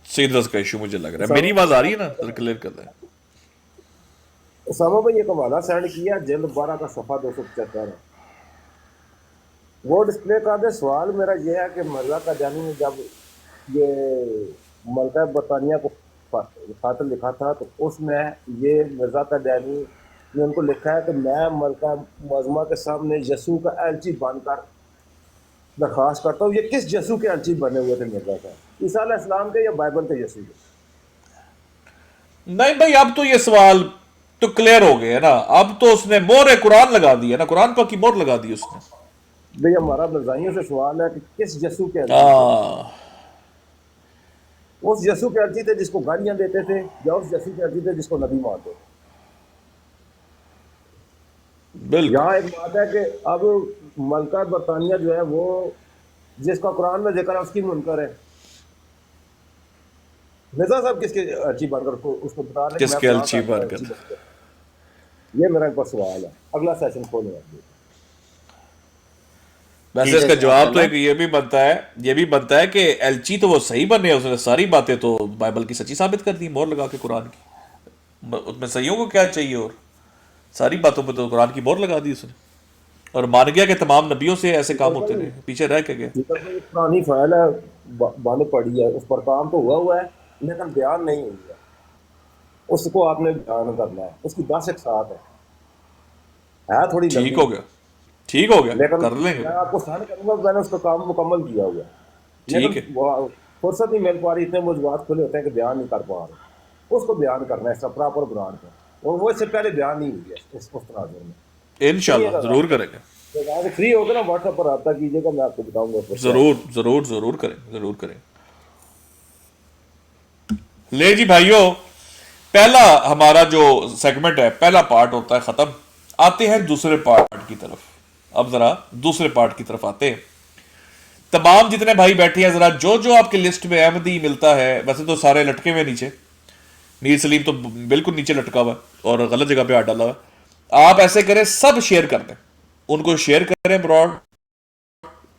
सिग्नल्स का इशू मुझे लग रहा है। मेरी आवाज आ रही है ना? जरा क्लियर कर दें। उसामा भाई एक हवाला सेंड किया, जिल्द 12 का सफ़ा 275 है, वो डिस्प्ले कर दे। सवाल मेरा ये है कि मिर्ज़ा कादियानी ने जब ये मलका बरतानिया को खत लिखा था, तो उसमें ये मिर्ज़ा कादियानी ने उनको लिखा है कि मैं मलका मुअज़्ज़मा के सामने यसू का एलची बनकर दरख्वास्त करता हूँ। ये किस यसू के एलची बने हुए थे मिर्ज़ा साहब? ईसा अलैहिस्सलाम के या बाइबल के यसू के? नहीं भाई, अब तो ये सवाल तो क्लियर हो गए है ना। अब तो उसने मोहर कुरान लगा दी है ना, कुरान पर की मोहर लगा दी उसने। भाई हमारा मिर्ज़ाइयों से सवाल है कि किस यसू के एलची थे? हाँ उस यसू के एलची थे जिसको गालियां देते थे, या उस यसू के एलची थे जिसको नबी मानते थे? बिल्कुल। यहाँ एक बात है कि अब मलका बरतानिया जो है वो जिसका कुरान में जिक्र है उसकी मुनकर है। मिर्जा साहब किसके अर्ची बनकर उसको बता रहे कि मैं किसके फलां अलची साहब का बनकर? अर्ची बनकर। ये मेरा एक बार सवाल है, अगला सेशन खोलें आप। वैसे इसका जवाब तो एक ये भी बनता है कि एलची तो वो सही बने, उसने सारी बातें तो बाइबल की सच्ची साबित कर दी, मोहर लगा के कुरान की। उसमें सहीयों को क्या चाहिए, और सारी बातों पे तो कुरान की मोहर लगा दी उसने, और मान गया कि तमाम नबियों से ऐसे काम होते रहे, पीछे रह के गए। पुरानी फाइल है, बंद पड़ी है, उस पर काम तो हुआ है लेकिन बयान नहीं हुआ है। उसको आपने बयान करना है, उसकी 10 एक साथ है। है थोड़ी ठीक लंबी, हो गया, ठीक हो गया, लेकिन कर लेंगे। मैं आपको सहन करूंगा कि मैंने उसका काम मुकम्मल किया हुआ है। ठीक लेकिन है, वो फुर्सत नहीं मिल पा रही, इतने मौजूद खुले होते हैं कि बयान नहीं कर पा रहे। उसको बयान करना है सब प्रॉपर ब्रांड पर, और वो इससे पहले बयान नहीं हुई है उस तनाजुर में। इंशाल्लाह सुनिएगा, जरूर करेंगे, तो वहाँ से फ्री होकर ना व्हाट्सएप पर रब्ता कीजिएगा, मैं आपको बताऊंगा उसको क्या। जरूर जरूर जरूर करेंगे, जरूर करेंगे। ले जी भाइयों, पहला हमारा जो सेगमेंट है, पहला पार्ट होता है खत्म। आते हैं दूसरे पार्ट की तरफ। अब जरा दूसरे पार्ट की तरफ आते हैं। तमाम जितने भाई बैठे हैं, जरा जो जो आपकी लिस्ट में अहमदी मिलता है, वैसे तो सारे लटके हुए नीचे, मीर सलीम तो बिल्कुल नीचे लटका हुआ है और गलत जगह पे हाथ डाला हुआ है। आप ऐसे करें, सब शेयर कर दें, उनको शेयर करें ब्रॉड,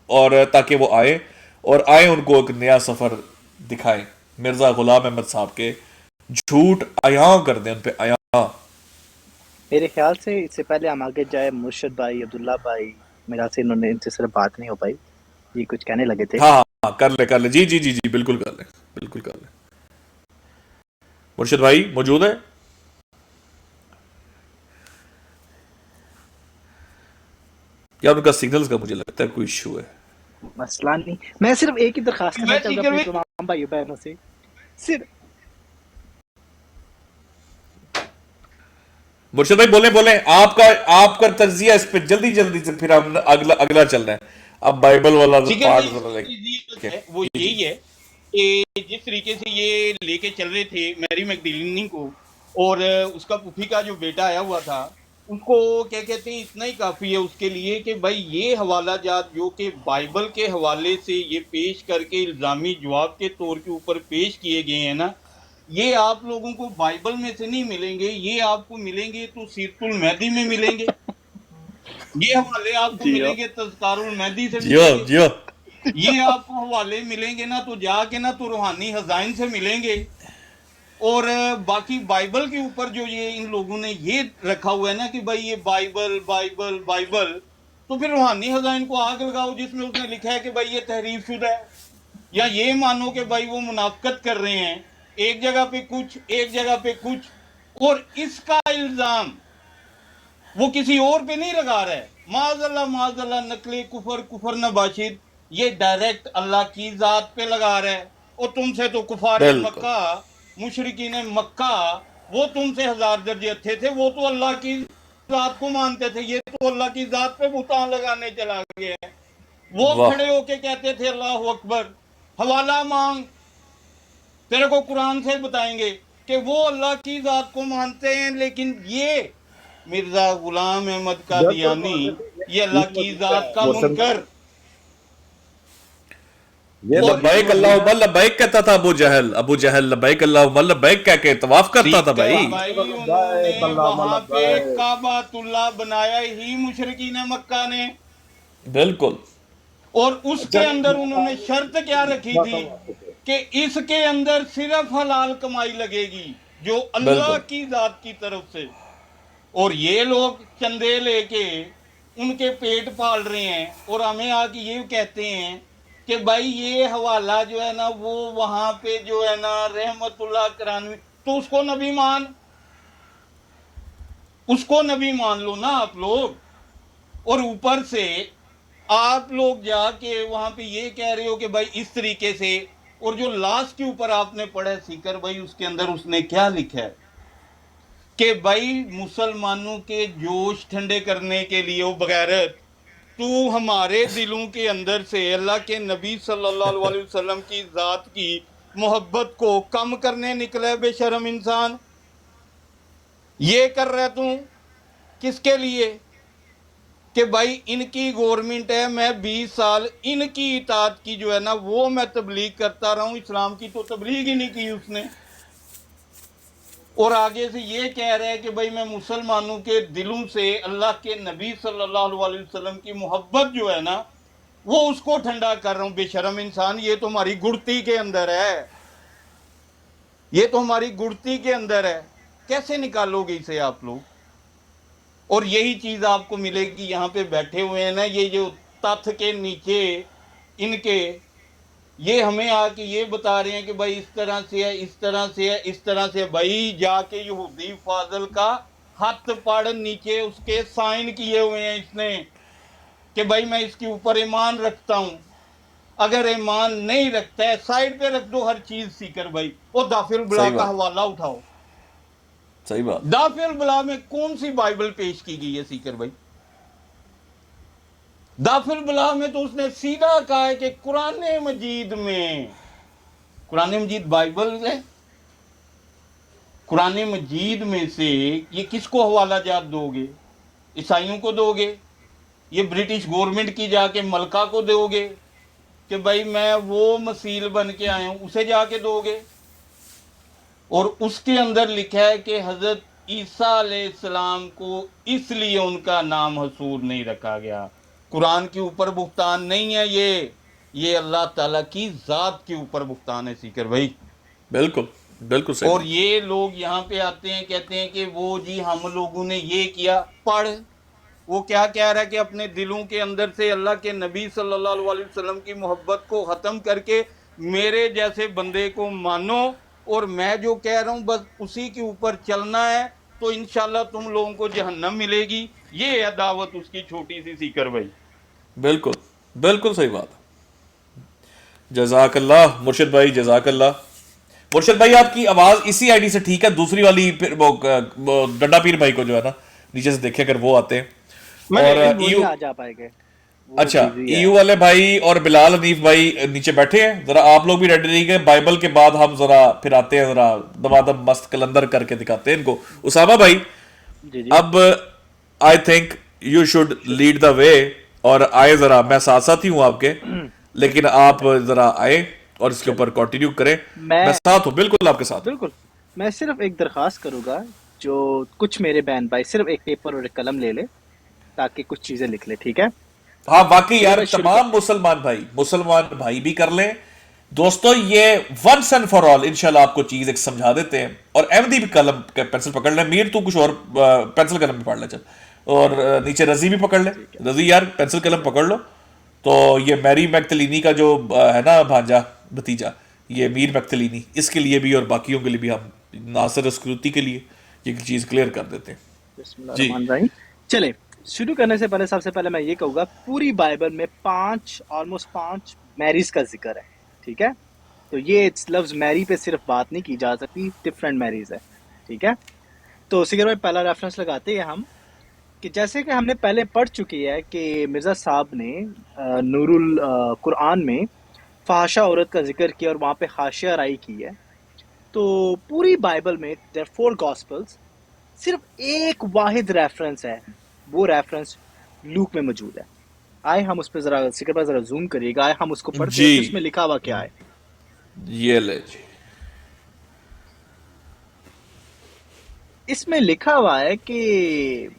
और ताकि वो आए और आए उनको एक नया सफर दिखाएं मिर्जा गुलाम अहमद साहब के। झूठ आया कर दें उन पे आया। मेरे ख्याल से इससे पहले हम आगे जाए, मुर्शद भाई, अब्दुल्ला भाई, मेरा से इन्होंने इनसे सिर्फ बात नहीं हो पाई, ये कुछ कहने लगे थे। हाँ हाँ हाँ, कर ले जी जी जी जी, बिल्कुल कर ले, बिल्कुल कर ले। मुर्शिद भाई मौजूद है? क्या उनका सिग्नल्स का मुझे लगता है कोई इशू है। मसला नहीं, मैं सिर्फ एक ही दरखास्त करना मैं चाहूंगा सीकर अपने में तमाम भाइयों बहनों से, सिर्फ मुर्शिद भाई बोले बोले, आपका आपका तजिया इस पे जल्दी जल्दी से, फिर हम अगला अगला चल रहे हैं। अब बाइबल वाला सीकर पार्ट भाई जरा चीज़ लेके है वो जी जी यही है कि जिस तरीके से ये लेके चल रहे थे मैरी मैगडलिनी को, और उसका पुफी का जो बेटा आया हुआ था उसको क्या कहते हैं, इतना ही काफ़ी है उसके लिए कि भाई ये हवाला जात जो कि बाइबल के हवाले से ये पेश करके इल्ज़ामी जवाब के तौर के ऊपर पेश किए गए हैं ना, ये आप लोगों को बाइबल में से नहीं मिलेंगे, ये आपको मिलेंगे तो सीरतुल महदी में मिलेंगे, ये हवाले आपको जियो मिलेंगे तज़कारुल महदी से जियो मिलेंगे, जियो। ये आपको हवाले मिलेंगे ना तो जाके ना तो रूहानी हज़ाइन से मिलेंगे। और बाकी बाइबल के ऊपर जो ये इन लोगों ने ये रखा हुआ है ना कि भाई ये बाइबल बाइबल बाइबल, तो फिर रूहानी हज़ाइन को आग लगाओ जिसमें उसने लिखा है कि भाई ये तहरीफ शुदा है, या ये मानो कि भाई वो मुनाफकत कर रहे हैं, एक जगह पे कुछ एक जगह पे कुछ, और इसका इल्ज़ाम वो किसी और पे नहीं लगा रहा है। माजल्ला नकली कुफर कुफर नबाशिद, ये डायरेक्ट अल्लाह की जात पे लगा रहा है। और तुमसे तो कुफार बिल्कुल मक्का, मुशरिकीन मक्का, वो तुमसे 1000 दर्जे अच्छे थे, वो तो अल्लाह की जात को मानते थे, ये तो अल्लाह की जात पे बुतान लगाने चला गया है। वो वाह। खड़े होके कहते थे अल्लाह अकबर, हवाला मांग, तेरे को कुरान से बताएंगे कि वो अल्लाह की जात को मानते हैं, लेकिन ये मिर्जा गुलाम अहमद बिल्कुल कादियानी मानते थे, ये अल्लाह बीच में की दिखता जात है का मुर्शिद, मुनकर। ये और लफ्ज लब्बैक अल्लाहुम्मा लब्बैक कहता था अबू जहल लब्बैक अल्लाहुम्मा लब्बैक कह के तवाफ करता था भाई। सीकर भाई उन्होंने लब्बैक अल्लाहुम्मा वहां पे लब्बैक। काबातुल्लाह बनाया ही मुशरिकीन मक्का ने, बिल्कुल और उसके अंदर उन्होंने शर्त क्या रखी थी कि इसके अंदर सिर्फ हलाल कमाई लगेगी जो अल्लाह बिल्कुल की जात की तरफ से। और ये लोग चंदे लेके उनके पेट पाल रहे हैं, और हमें आके ये कहते हैं कि भाई ये हवाला जो है ना वो वहां पे जो है ना रहमतुल्लाह करानवी, तो उसको नबी मान, उसको नबी मान लो ना आप लोग। और ऊपर से आप लोग जाके वहां पे ये कह रहे हो कि भाई इस तरीके से, और जो लास्ट के ऊपर आपने पढ़ा है सीकर भाई, उसके अंदर उसने क्या लिखा है कि भाई मुसलमानों के जोश ठंडे करने के लिए वो बगैरत, तू हमारे दिलों के अंदर से अल्लाह के नबी सल्लल्लाहु अलैहि वसल्लम की ज़ात की मोहब्बत को कम करने निकला बेशरम इंसान। ये कर रहा तू किसके लिए कि भाई इनकी गवर्नमेंट है, मैं 20 साल इनकी इताअत की जो है ना वो मैं तबलीग करता रहा हूँ, इस्लाम की तो तबलीग ही नहीं की उसने। और आगे से ये कह रहा है कि भाई मैं मुसलमानों के दिलों से अल्लाह के नबी सल्लल्लाहु अलैहि वसल्लम की मोहब्बत जो है ना वो उसको ठंडा कर रहा हूँ। बेशरम इंसान, ये तो हमारी गुड़ती के अंदर है, ये तो हमारी गुड़ती के अंदर है, कैसे निकालोगे इसे आप लोग? और यही चीज़ आपको मिलेगी यहाँ पे बैठे हुए हैं ना ये जो तथ के नीचे इनके, ये हमें आके ये बता रहे हैं कि भाई इस तरह से है, इस तरह से है, इस तरह से है। भाई जाके यहूदी फाजल का हाथ पाड़ नीचे उसके साइन किए हुए हैं इसने कि भाई मैं इसके ऊपर ईमान रखता हूं। अगर ईमान नहीं रखता है साइड पे रख दो हर चीज सीकर भाई। वो दाफिल बुला सही का बात, हवाला उठाओ। सही बात। दाफिल बुला में कौन सी बाइबल पेश की गई है सीकर भाई? दाफिल बुला में तो उसने सीधा कहा है कि कुरान मजीद में, कुरान मजीद बाइबल है, कुरान मजीद में से ये किसको हवाला जात दोगे? ईसाइयों को दोगे? ये ब्रिटिश गवर्नमेंट की जाके मलका को दोगे कि भाई मैं वो मसील बन के आया हूं, उसे जाके दोगे? और उसके अंदर लिखा है कि हजरत ईसा अलैहिस्सलाम को इसलिए उनका नाम हसूर नहीं रखा गया। कुरान के ऊपर भुगतान नहीं है ये अल्लाह ताला की जात के ऊपर भुगतान है सीकर भाई। बिल्कुल, बिल्कुल सही और बात। ये लोग यहाँ पे आते हैं कहते हैं कि वो जी हम लोगों ने ये किया। पढ़, वो क्या कह रहा है कि अपने दिलों के अंदर से अल्लाह के नबी सल्लल्लाहु अलैहि वसल्लम की मोहब्बत को ख़त्म करके मेरे जैसे बंदे को मानो और मैं जो कह रहा हूँ बस उसी के ऊपर चलना है, तो इंशाल्लाह तुम लोगों को जहन्नम मिलेगी। ये है दावत उसकी छोटी सी सीकर भाई। बिल्कुल, बिल्कुल सही बात। जज़ाकल्लाह मुर्शिद भाई, जज़ाकल्लाह। मुर्शिद भाई आपकी आवाज इसी आईडी से ठीक है, दूसरी वाली फिर वो डंडा पीर भाई को जो है ना नीचे से देखे अगर वो आते हैं। और लेकिन वो नहीं ईयू, आ जा पाएंगे, वो अच्छा बिजी है। ईयू वाले भाई और बिलाल हनीफ भाई नीचे बैठे हैं, जरा आप लोग भी रेडी रहिए। बाइबल के बाद हम जरा फिर आते हैं, जरा दबादब मस्त कलंदर करके दिखाते हैं इनको। उसामा भाई जी जी अब I think you should lead the way, और आए जरा, मैं साथ साथ ही हूं आपके, लेकिन आप जरा आए और इसके ऊपर कंटिन्यू करें। मैं मैं साथ हूं, बिल्कुल आपके साथ हूं। बिल्कुल, मैं सिर्फ एक दरखास्त करूंगा, जो कुछ मेरे बहन भाई सिर्फ एक पेपर और एक कलम ले ले ताकि कुछ चीजें लिख ले, ठीक है? हाँ वाकई चलिए यार, मैं शुरू तमाम मुसलमान भाई भी कर लें दोस्तों, ये वंस एंड फॉर ऑल इंशाल्लाह आपको चीज एक समझा देते हैं। और अहमदी भी कलम पेंसिल पकड़ ले, मीर तू कुछ और पेंसिल कलम भी पढ़ ले चल, और नीचे रजी भी पकड़ ले। रजी यार पेंसिल कलम पकड़ लो। तो ये मैरी मैक्तलीनी का जो है ना भांजा भतीजा, ये मीर मैक्तलीनी, इसके लिए भी और बाकियों के लिए भी हम नासिर स्क्रूती के लिए ये चीज क्लियर कर देते हैं जी। बिस्मिल्लाहिर्रहमानिर्रहीम। चले, शुरू करने से पहले सबसे पहले मैं ये कहूँगा, पूरी बाइबल में ऑलमोस्ट पांच मैरीज का जिक्र है, ठीक है? तो ये लफ्ज मैरी पे सिर्फ बात नहीं की जा सकती, डिफरेंट मैरीज है, ठीक है? तो सिगर भाई पहला रेफरेंस लगाते हैं हम, कि जैसे कि हमने पहले पढ़ चुकी है कि मिर्ज़ा साहब ने नूरुल कुरान में फ़ाहिशा औरत का जिक्र किया और वहाँ पे हाशिया राई की है। तो पूरी बाइबल में देयर 4 गॉस्पेल्स, सिर्फ एक वाहिद रेफरेंस है, वो रेफरेंस लूक में मौजूद है। आए हम उस पर जरा सिकर पर जरा जूम करिएगा, आए हम उसको पढ़ते हैं जी, कि उसमें लिखा हुआ क्या है। ये ले जी। इसमें लिखा हुआ है कि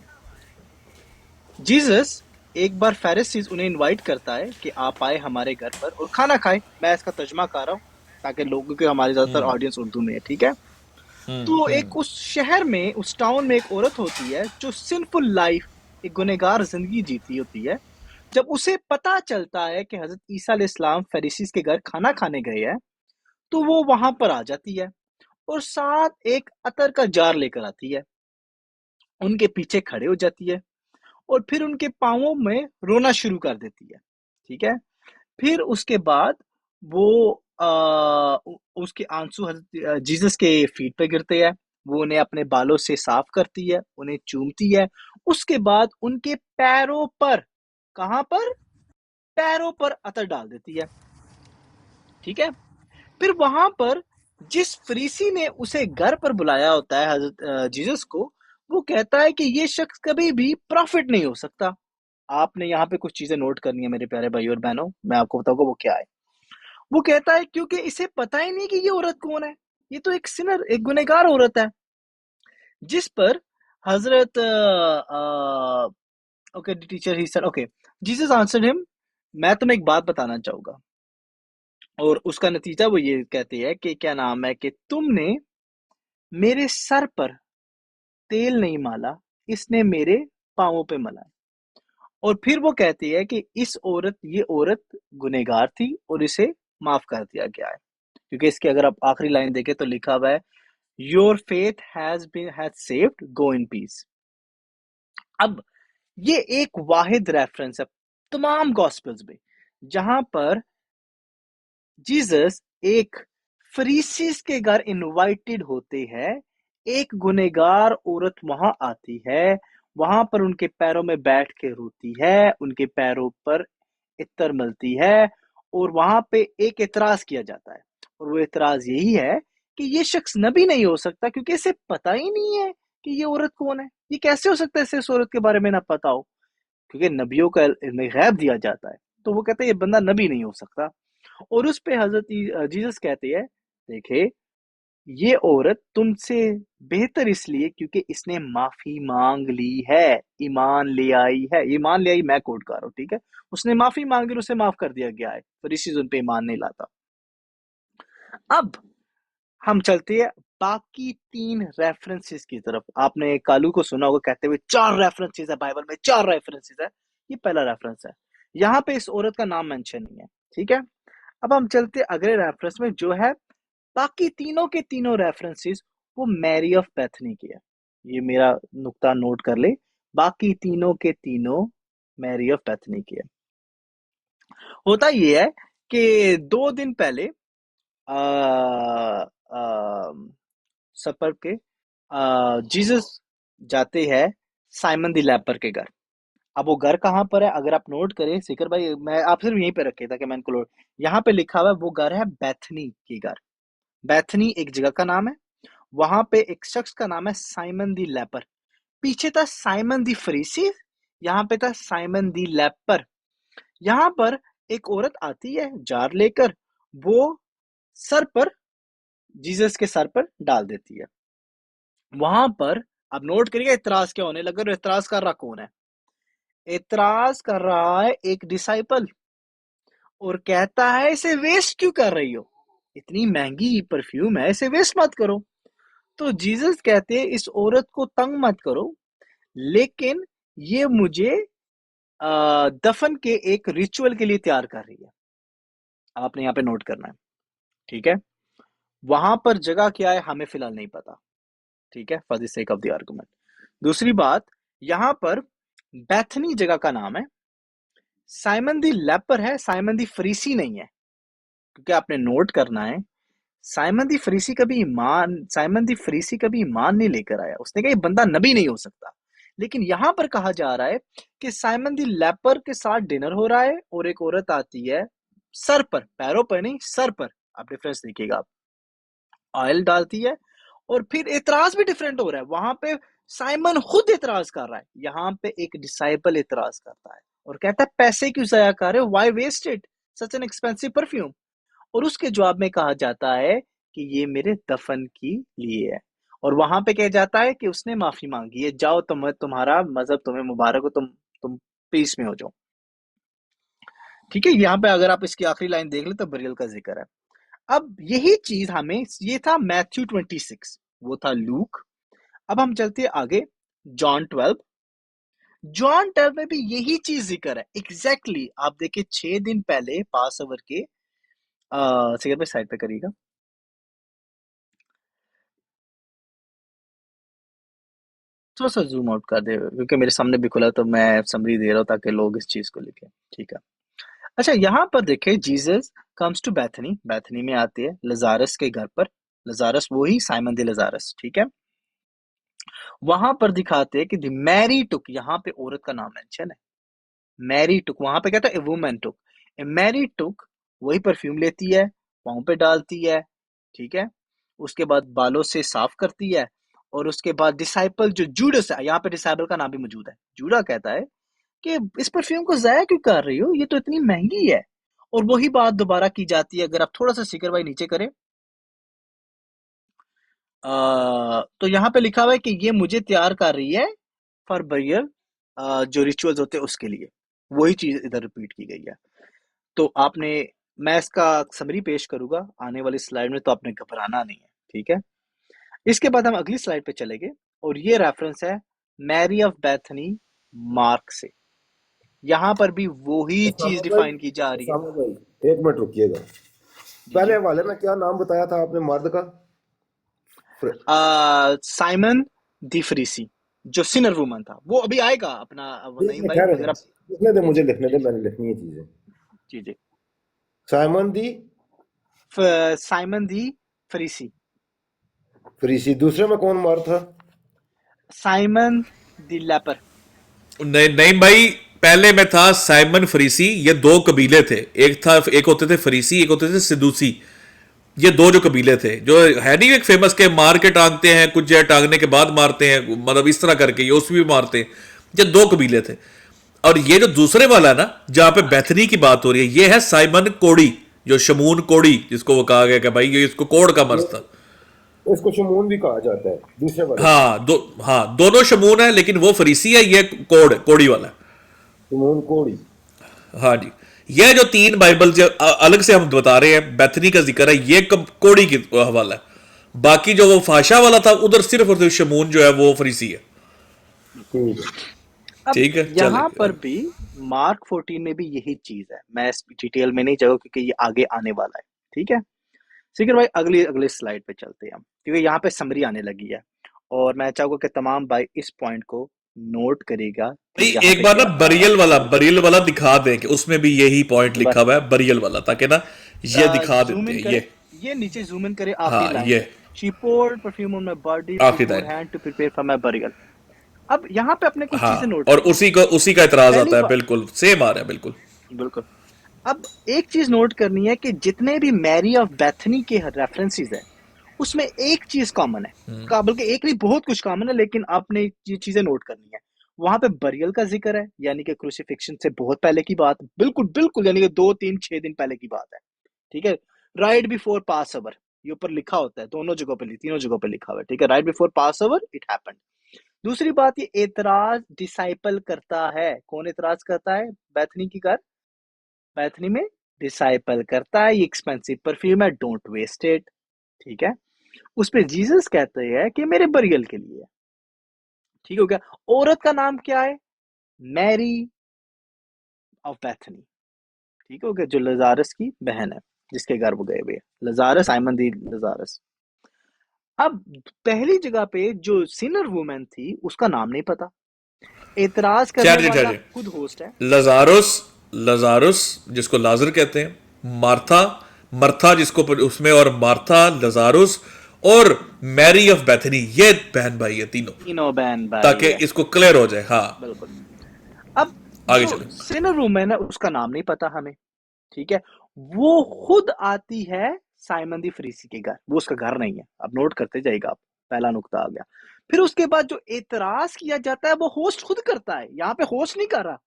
जीसस एक बार फैरिसीज उन्हें इनवाइट करता है कि आप आए हमारे घर पर और खाना खाएं। मैं इसका तर्जमा कर रहा हूँ ताकि लोगों के, हमारी ज्यादातर ऑडियंस उर्दू में है, ठीक है? तो एक उस शहर में, उस टाउन में एक औरत होती है जो सिंफुल लाइफ, एक गुनहगार जिंदगी जीती होती है। जब उसे पता चलता है कि हजरत ईसा अलैहिस्सलाम फरीसीज के घर खाना खाने गए हैं, तो वो वहां पर आ जाती है और साथ एक अतर का जार लेकर आती है, उनके पीछे खड़े हो जाती है और फिर उनके पांवों में रोना शुरू कर देती है, ठीक है? फिर उसके बाद वो उसके आंसू हजरत जीसस के फीट पे गिरते हैं, वो उन्हें अपने बालों से साफ करती है, उन्हें चूमती है। उसके बाद उनके पैरों पर, कहाँ पर? पैरों पर अतर डाल देती है, ठीक है? फिर वहां पर जिस फरीसी ने उसे घर पर बुलाया होता है हजरत जीसस को, वो कहता है कि ये शख्स कभी भी प्रॉफिट नहीं हो सकता। आपने यहाँ पे कुछ चीजें नोट करनी है मेरे प्यारे भाई और बहनों, मैं आपको बताऊंगा वो क्या है। वो कहता है क्योंकि इसे पता ही नहीं कि ये औरत कौन है, ये तो एक सिनर, एक गुनहगार औरत है। जिस पर हजरत ओके टीचर ही sir, okay Jesus answered him, मैं तुम्हें एक बात बताना चाहूंगा। और उसका नतीजा वो ये कहती है कि क्या नाम है कि तुमने मेरे सर पर तेल नहीं माला, इसने मेरे पांवों पे मला। और फिर वो कहती है कि ये औरत गुनहगार थी और इसे माफ कर दिया गया है, क्योंकि इसके अगर आप आखिरी लाइन देखें तो लिखा हुआ है your faith has saved, go in peace. अब ये एक वाहिद रेफरेंस है तमाम गॉस्पेल्स में जहां पर जीसस एक फरीसीस के घर इनवाइटेड होते हैं, एक गुनहगार औरत वहां आती है, वहां पर उनके पैरों में बैठ के रोती है, उनके पैरों पर इत्तर मलती है, और वहां पे एक इतराज किया जाता है, और वो इतराज यही है कि ये शख्स नबी नहीं हो सकता क्योंकि इसे पता ही नहीं है कि ये औरत कौन है। ये कैसे हो सकता है इसे इस औरत के बारे में ना पता हो, क्योंकि नबियों का इल्म गैब दिया जाता है। तो वो कहते हैं ये बंदा नबी नहीं हो सकता। और उस पे हजरत जीसस कहते हैं, देखे ये औरत तुमसे बेहतर इसलिए क्योंकि इसने माफी मांग ली है, ईमान ले आई है। ईमान ले आई मैं कोट कर रहा हूँ, ठीक है। उसने माफी मांगी और उसे माफ कर दिया गया है, फरीसी उन पे ईमान नहीं लाता। अब हम चलते हैं बाकी 3 रेफरेंसेस की तरफ। आपने कालू को सुना होगा कहते हुए 4 रेफरेंसेस है बाइबल में, 4 रेफरेंसेस है। ये पहला रेफरेंस है, यहाँ पे इस औरत का नाम मेंशन नहीं है, ठीक है। अब हम चलते अगले रेफरेंस में, जो है बाकी तीनों के तीनों रेफरेंसेस वो मैरी ऑफ बेथनी की है। ये मेरा नुक्ता नोट कर ले, बाकी तीनों के तीनों मैरी ऑफ बेथनी की है। होता ये है कि 2 दिन पहले सपर के जीसस जाते हैं साइमन द लेपर के घर। अब वो घर कहाँ पर है, अगर आप नोट करें सिकर भाई, मैं आप सिर्फ यहीं पे रखे था कि मैं इनको नोट, यहाँ पे लिखा हुआ है वो घर है बेथनी की घर। बेथनी एक जगह का नाम है, वहां पे एक शख्स का नाम है साइमन दी लेपर। पीछे था साइमन दी फरीसी, यहाँ पे था साइमन दी लेपर। यहाँ पर एक औरत आती है जार लेकर, वो सर पर, जीसस के सर पर डाल देती है। वहां पर अब नोट करिए इतराज क्या होने लगा, और इतराज कर रहा कौन है? इतराज कर रहा है एक डिसाइपल, और कहता है इसे वेस्ट क्यों कर रही हो, इतनी महंगी परफ्यूम है, इसे वेस्ट मत करो। तो जीसस कहते हैं इस औरत को तंग मत करो, लेकिन ये मुझे दफन के एक रिचुअल के लिए तैयार कर रही है। आपने यहाँ पे नोट करना है, ठीक है। वहां पर जगह क्या है हमें फिलहाल नहीं पता, ठीक है, for the sake of the argument. दूसरी बात, यहाँ पर बेथनी जगह का नाम है, साइमन दी लेपर है, साइमन दी फरीसी नहीं है, क्योंकि आपने नोट करना है साइमन दी फरीसी कभी ईमान नहीं लेकर आया। उसने कहा ये बंदा नबी नहीं हो सकता, लेकिन यहां पर कहा जा रहा है कि साइमन दी लेपर के साथ डिनर हो रहा है, और एक औरत आती है सर पर, पैरों पर नहीं सर पर, आप डिफरेंस देखिएगा, आप ऑयल डालती है, और फिर एतराज भी डिफरेंट हो रहा है। वहां पे साइमन खुद एतराज कर रहा है, यहाँ पे एक डिसाइपल एतराज करता है और कहता है पैसे क्यों जाया कर रहे हो, why waste it, such an expensive perfume. और उसके जवाब में कहा जाता है कि ये मेरे दफन की लिए है, और वहां पे कहा जाता है कि उसने माफी मांगी है, जाओ तुम्हारा मजहब तुम्हें मुबारक हो, तुम पीस में हो जाओ, ठीक है। यहाँ पे अगर आप इसकी आखिरी लाइन देख ले तो बरियल का जिक्र है। अब यही चीज हमें, ये था मैथ्यू 26, वो था लूक। अब हम चलते हैं आगे जॉन 12। जॉन 12 में भी यही चीज जिक्र है एग्जैक्टली। आप देखिए 6 दिन पहले पास ओवर के सिगर पे साइड पे करिएगा, थोड़ा सा जूम आउट कर दे क्योंकि मेरे सामने भी खुला, तो मैं समरी दे रहा हूँ ताकि लोग इस चीज को लिखें, ठीक है। अच्छा, यहाँ पर देखे जीसस कम्स टू बैथनी, बैथनी में आते हैं लजारस के घर पर। लजारस वही साइमन द लजारस, ठीक है। वहां पर दिखाते हैं कि द मैरी टुक, यहाँ पे औरत का नाम मेंशन है, मैरी टुक। वहां पे कहता है a woman took, A Mary टुक, वही परफ्यूम लेती है, पाँव पे डालती है, ठीक है। उसके बाद बालों से साफ करती है, और उसके बाद डिसाइपल जो जूडस है, यहाँ पे डिसाइपल का नाम भी मौजूद है, जूडा कहता है कि इस परफ्यूम को जाया क्यों कर रही हो, ये तो इतनी महंगी है। और वही बात दोबारा की जाती है, अगर आप थोड़ा सा सिकर भाई नीचे करें, तो यहाँ पे लिखा हुआ है कि ये मुझे तैयार कर रही है फॉर बरियल, जो रिचुअल्स होते हैं उसके लिए, वही चीज इधर रिपीट की गई है। तो आपने, मैं इसका समरी पेश करूंगा आने वाली स्लाइड में, तो आपने घबराना नहीं है, ठीक है। इसके बाद हम अगली स्लाइड पे चलेंगे, और ये रेफरेंस है मैरी ऑफ बेथनी मार्क से। यहाँ पर भी वही चीज डिफाइन की जा रही है। उसामा भाई 1 मिनट रुकिएगा, पहले वाले में क्या नाम बताया था आपने मर्द का? साइमन दी फ्रीसी जो सिनर वुमन था, वो अभी आएगा अपना नईम भाई, अगर आप लिखने दे, मुझे लिखने दे, मैंने लिखनी है चीजें। जी जी साइमन दी साइमन दी फ्रीसी, फ्रीसी। दूसरे में कौन मार था? साइमन दी लैपर। नहीं भाई, पहले में था साइमन फरीसी। ये दो कबीले थे, एक होते थे फरीसी, एक होते थे सिदूसी। ये दो जो कबीले थे, जो है नहीं एक फेमस के मार के टांगते हैं, कुछ जो है टांगने के बाद मारते हैं, मतलब इस तरह करके ये उसमें भी मारते हैं। ये दो कबीले थे। और ये जो दूसरे वाला है ना, जहां पे बैथनी की बात हो रही है, ये है साइमन कोड़ी, जो शमून कोड़ी जिसको वो कहा गया कि भाई ये इसको कोड़ का मर्ज था। इसको शमून भी कहा जाता है दूसरे वाले। हाँ, दोनों शमून है, लेकिन वो फरीसी है, ये कोड़ी वाला है। शमून कोड़ी। हाँ जी, यह जो तीन बाइबल जो अलग से हम बता रहे हैं, बैथनी का जिक्र है, ये कोड़ी की हवाला है। बाकी जो वो फाशा वाला था, उधर सिर्फ और सिर्फ शमून जो है वो फरीसी है। ठीक है। अब ठीक है, यहाँ चलें। पर भी मार्क 14 में भी यही चीज है। मैं इस डिटेल में नहीं जाऊंगा क्योंकि ये आगे आने वाला है। ठीक है सिकर भाई, अगली स्लाइड पे चलते हैं हम, क्योंकि यहाँ पे समरी आने लगी है और मैं चाहूंगा कि तमाम भाई इस पॉइंट को नोट करेगा कि नहीं, यहाँ एक पे बार ना क्या बरियल वाला दिखा दें कि उसमें भी यही पॉइंट लिखा हुआ है, बरियल वाला, ताकि ना ये दिखा जूम देते इन हैं करे, ये नीचे जूम इन करे, आखिरी हाँ, लाइन, ये she poured perfume on my body आखिरी line. beforehand to prepare for my burial। अब यहाँ पे अपने कुछ चीजें हाँ, नोट और करनी है। उसी का इतराज पहली आता है, बात, बिल्कुल सेम आ रहा है, बिल्कुल। बिल्कुल। अब एक चीज नोट करनी है कि जितने भी मैरी ऑफ बैथनी के रेफरेंसेस है, उसमें एक चीज कॉमन है, का बल्कि एक नहीं, बहुत कुछ कॉमन है, लेकिन आपने ये चीजें नोट करनी है। वहां पे बरियल का जिक्र है, यानी कि क्रूसिफिक्शन से बहुत पहले की बात, बिल्कुल बिल्कुल, यानी कि 2 3 6 दिन पहले की बात है। ठीक है, राइट बिफोर पास ओवर, ये ऊपर लिखा होता है, दोनों जगहों पे, तीनों जगहों पे लिखा हुआ है। ठीक है, right before pass over it happened. दूसरी बात, ये एतराज डिसाइपल करता है। कौन एतराज करता है बैथनी की घर? बैथनी में डिसाइपल करता है, ये एक्सपेंसिव परफ्यूम है, डोंट वेस्ट इट। ठीक है, उस पे जीसस कहते हैं कि मेरे बरियल के लिए। ठीक हो गया। औरत का नाम क्या है? Mary of Bethany. ठीक हो गया, जो लजारस की बहन है, जिसके घर वो गए हुए, लजारस, साइमन दी लजारस। अब पहली जगह पे जो सिनर वुमेन थी, उसका नाम नहीं पता, एतराज करने वाला खुद होस्ट है। लजारुस जिसको लाजर कहते हैं, मर्था जिसको उसमें, और मार्था, लजारुस और मैरी ऑफ बैथनी, ये बहन भाई है तीनों बहन भाई, ताकि इसको क्लियर हो जाए। हाँ, बिल्कुल। अब आगे जो चलो। सिनर वुमेन है, उसका नाम नहीं पता हमें। ठीक है, वो खुद आती है साइमन दी फ्रीसी के घर, वो उसका घर नहीं है। अब नोट करते जाइएगा आप, पहला नुक्ता आ गया। फिर उसके बाद जो एतराज किया जाता है, वो होस्ट खुद करता है। यहाँ पे होस्ट नहीं कर रहा,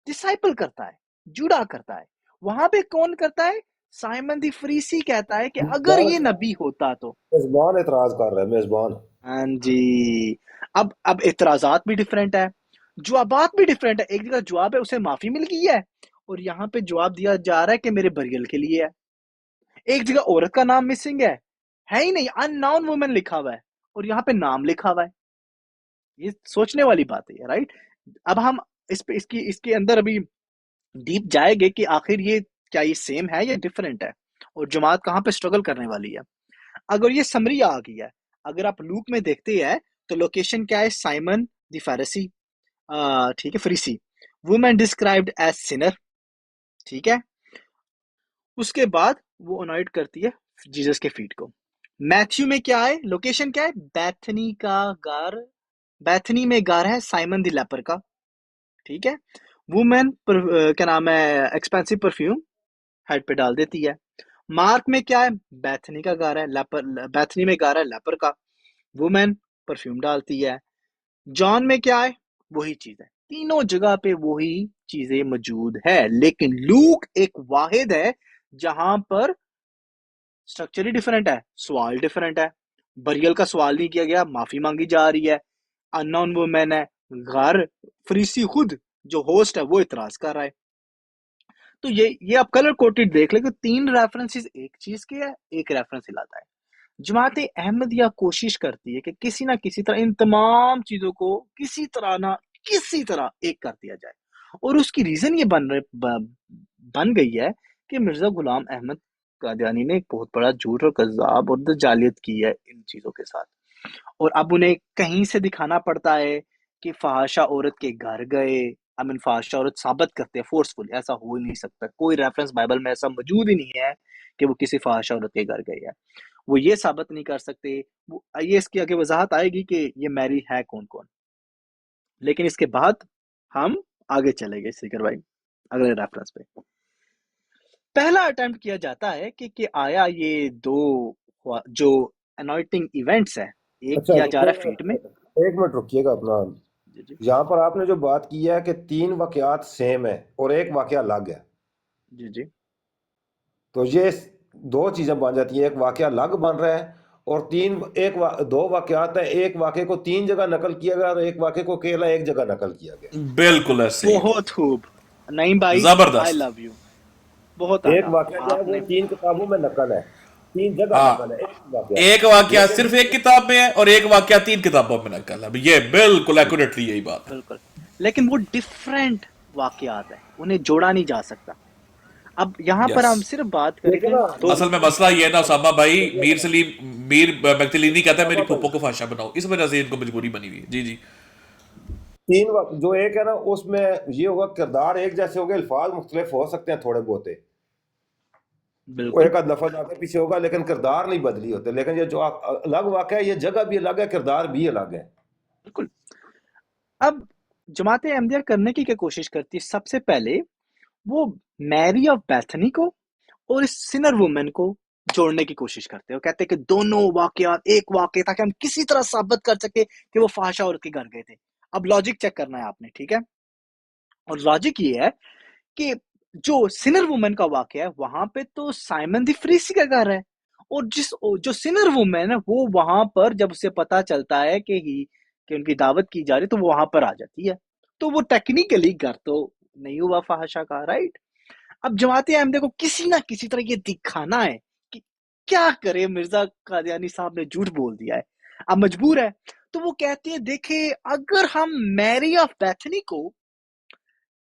डिसाइपल करता है, जुड़ा करता है। वहां पे कौन करता है? साइमन दी फ्रीसी कहता है कि अगर ये नबी होता तो। मेजबान एतराज कर रहा है, मेजबान। हाँ जी। अब एतराजात भी डिफरेंट है, जवाबात भी डिफरेंट है। एक जगह जवाब है उसे माफी मिल गई है, और यहाँ पे जवाब दिया जा रहा है कि मेरे बरियल के लिए है। एक जगह औरत का नाम मिसिंग है ही नहीं, अननोन वुमन लिखा हुआ है, और यहाँ पे नाम लिखा हुआ है। ये सोचने वाली बात है, राइट। अब हम इसके अंदर अभी डीप जाएंगे कि आखिर ये क्या ये सेम है या डिफरेंट है, और जमात कहाँ पे स्ट्रगल करने वाली है। अगर ये समरी आ गई है, अगर आप लूक में देखते हैं तो लोकेशन क्या है? साइमन द फरीसी, ठीक है, फरीसी, वुमेन डिस्क्राइब्ड एज सिनर। ठीक है, उसके बाद वो अनॉइड करती है जीसस के फीट को। मैथ्यू में क्या है? लोकेशन क्या है? बैथनी का घर, बैथनी में घर है साइमन द लेपर का। ठीक है, वुमेन क्या नाम है, एक्सपेंसिव परफ्यूम हेड पे डाल देती है। मार्क में क्या है? बैथनी का घर है, लेपर, बैथनी में घर है लेपर का, वुमेन परफ्यूम डालती है। जॉन में क्या है? वही चीज है, तीनों जगह पे वही चीजें मौजूद है, लेकिन लूक एक वाहिद है जहां पर स्ट्रक्चर ही डिफरेंट है, सवाल डिफरेंट है। बरियल का सवाल नहीं किया गया, माफी मांगी जा रही है। अननोन वुमेन है, घर, फरीसी खुद जो होस्ट है वो इतराज कर रहा है। तो ये आप कलर कोटेड देख ले कि 3 रेफरेंसेस एक चीज के है, एक रेफरेंस हिलाता है। जमात अहमदिया कोशिश करती है कि किसी ना किसी तरह इन तमाम चीजों को किसी तरह एक कर दिया जाए, और उसकी रीजन ये बन गई है कि मिर्जा गुलाम अहमद कादियानी ने एक बहुत बड़ा झूठ और कज़्ज़ाब और दजालियत की है इन चीजों के साथ। और अब उन्हें कहीं से दिखाना पड़ता है कि फहाशा औरत के घर गए। आई मीन फहाशा औरत साबित करते हैं फोर्सफुली, ऐसा हो ही नहीं सकता। कोई रेफरेंस बाइबल में ऐसा मौजूद ही नहीं है कि वो किसी फहाशा औरत के घर गए हैं। वो ये साबित नहीं कर सकते। वो ये इसकी आगे वजाहत आएगी कि ये मैरी है कौन कौन। लेकिन इसके बाद हम आगे चलेंगे सीकर भाई अगले रेफरेंस पे। पहला अटेम्प्ट किया जाता है कि आया ये दो जो अनॉइंटिंग इवेंट्स है, एक अच्छा किया जा रहा है रुकिएगा, फीट में। एक मिनट रुकिएगा अपना। जी जी यहाँ पर आपने जो बात की है कि 3 वाकयात सेम है और एक वाकया अलग है, जी जी तो ये 2 चीजें बन जाती हैं। एक वाकया अलग बन रहा है और दो वाकयात है, एक वाकये को 3 जगह नकल किया गया और एक वाकये को केवल एक जगह नकल किया गया। बिल्कुल ऐसे ही, बहुत खूब नईम भाई, आई जबरदस्त। Love you. बहुत एक आला वाकया जो है वो आपने। 3 किताबों में नकल है, 3 जगह हाँ, नकल है एक वाकया। एक वाकया लेकिन सिर्फ एक किताब में है और एक वाकया 3 किताबों में नकल है। ये बिल्कुल एक्यूरेटली यही बात है। बिल्कुल, लेकिन वो डिफरेंट वाकयात है, उन्हें जोड़ा नहीं जा सकता। अब यहाँ पर यस, हम सिर्फ बात देखिए करेंगे ना, दो। असल में मसला ये है ना उसामा भाई, मीर मक्तलीनी कहता है मेरी उसामा भाई, फूफो को फाशा बनाओ, इस वजह से इनको मजबूरी बनी हुई है। जी जी, 3 जो एक है ना उसमें ये होगा, किरदार एक जैसे होंगे, अल्फाज मुख्तलिफ हो सकते हैं थोड़े बहुते, वो बिल्कुल एक आध लफ्ज आगे पीछे होगा लेकिन किरदार नहीं बदली होते। लेकिन ये जो अलग वाकया है, ये जगह भी अलग है, किरदार भी अलग है। बिल्कुल। अब जमात अहमदिया करने की क्या कोशिश करती है, सबसे पहले वो मैरी ऑफ बैथनी को और इस सिनर वुमेन को जोड़ने की कोशिश करते हैं। वो कहते हैं कि दोनों वाकयात एक वाकया, ताकि हम किसी तरह साबित कर सके कि वो फाशा औरत के घर गए थे। अब लॉजिक चेक करना है आपने, ठीक है। और लॉजिक ये है कि जो सिनर वुमेन का वाकया है वहां पे तो साइमन दी फ्रीसी का घर है, और जो सिनर वुमेन है वो वहां पर जब उसे पता चलता है कि उनकी दावत की जा रही है तो वो वहां पर आ जाती है। तो वो टेक्निकली घर तो नहीं हुआ फहाशा का, राइट। अब जमात अहमदिया को किसी ना किसी तरह ये दिखाना है कि क्या करे, मिर्जा कादियानी साहब ने झूठ बोल दिया है, अब मजबूर है। तो वो कहती है देखे, अगर हम मैरी ऑफ बैथनी को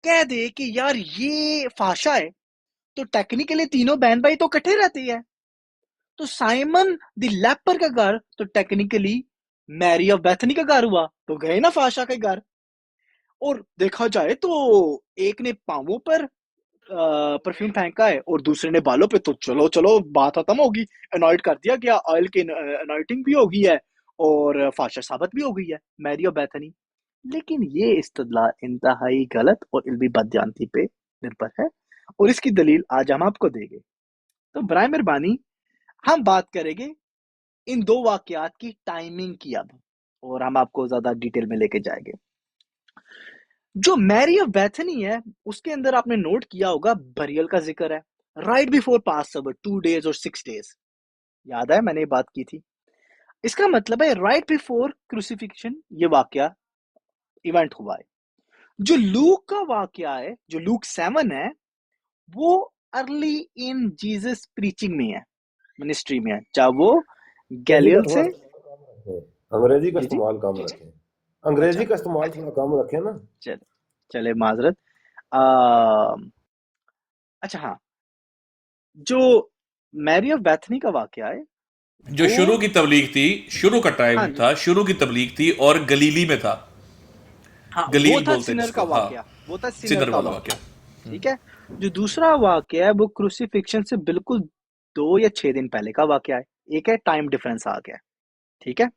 कह दे कि यार ये फाशा है, तो टेक्निकली तीनों बहन भाई तो इकट्ठे रहते हैं। तो साइमन द लेपर का घर तो टेक्निकली मैरी ऑफ बैथनी का घर हुआ, तो गए ना फाशा के घर। और देखा जाए तो एक ने पांवों पर परफ्यूम फेंका है और दूसरे ने बालों पे, तो चलो चलो बात खत्म होगी। अनॉइट कर दिया गया, ऑयल की अनॉइटिंग भी हो गई है और फाशा साबित भी हो गई है मैरी ऑफ बैथनी। लेकिन ये इस्तदलाल इंतहाई गलत और इल्मी बदयांती पे निर्भर है, और इसकी दलील आज हम आपको देंगे। तो बराए मेहरबानी हम बात करेंगे इन दो वाकयात की टाइमिंग की अब, और हम आपको ज्यादा डिटेल में लेके जाएंगे। जो मैरी ऑफ बैथनी है उसके अंदर आपने नोट किया होगा बरियल का जिक्र है, राइट बिफोर पास ओवर 2 days और 6 days। याद है मैंने ये बात की थी। इसका मतलब है राइट बिफोर क्रूसिफिक्शन ये वाकया इवेंट हुआ है। जो लूक का वाकया है, जो लूक 7 है, वो अर्ली इन जीसस प्रीचिंग में है, मिनिस्ट्री में है, चाहे वो गैलियल से। अंग्रेजी का जी जी इस्तेमाल कम जी, रखें, अंग्रेजी अच्छा का इस्तेमाल थोड़ा कम रखें ना। चले चले माजरत। अच्छा हाँ, जो मैरी ऑफ बैथनी का वाकया है जो वो, शुरू की तबलीग थी, शुरू का हाँ टाइम जी, था, शुरू की तबलीग थी और गलीली में था। हाँ वो गलील था बोलते हैं सिनर का जिसको, हाँ, वाकया, वो था सिनर सिदर का वाला वाकया, वाक्य। ठीक है। जो दूसरा वाकया है वो क्रूसिफिक्शन से बिल्कुल 2 या 6 दिन पहले का वाकया है। एक है टाइम डिफरेंस आ गया, ठीक है।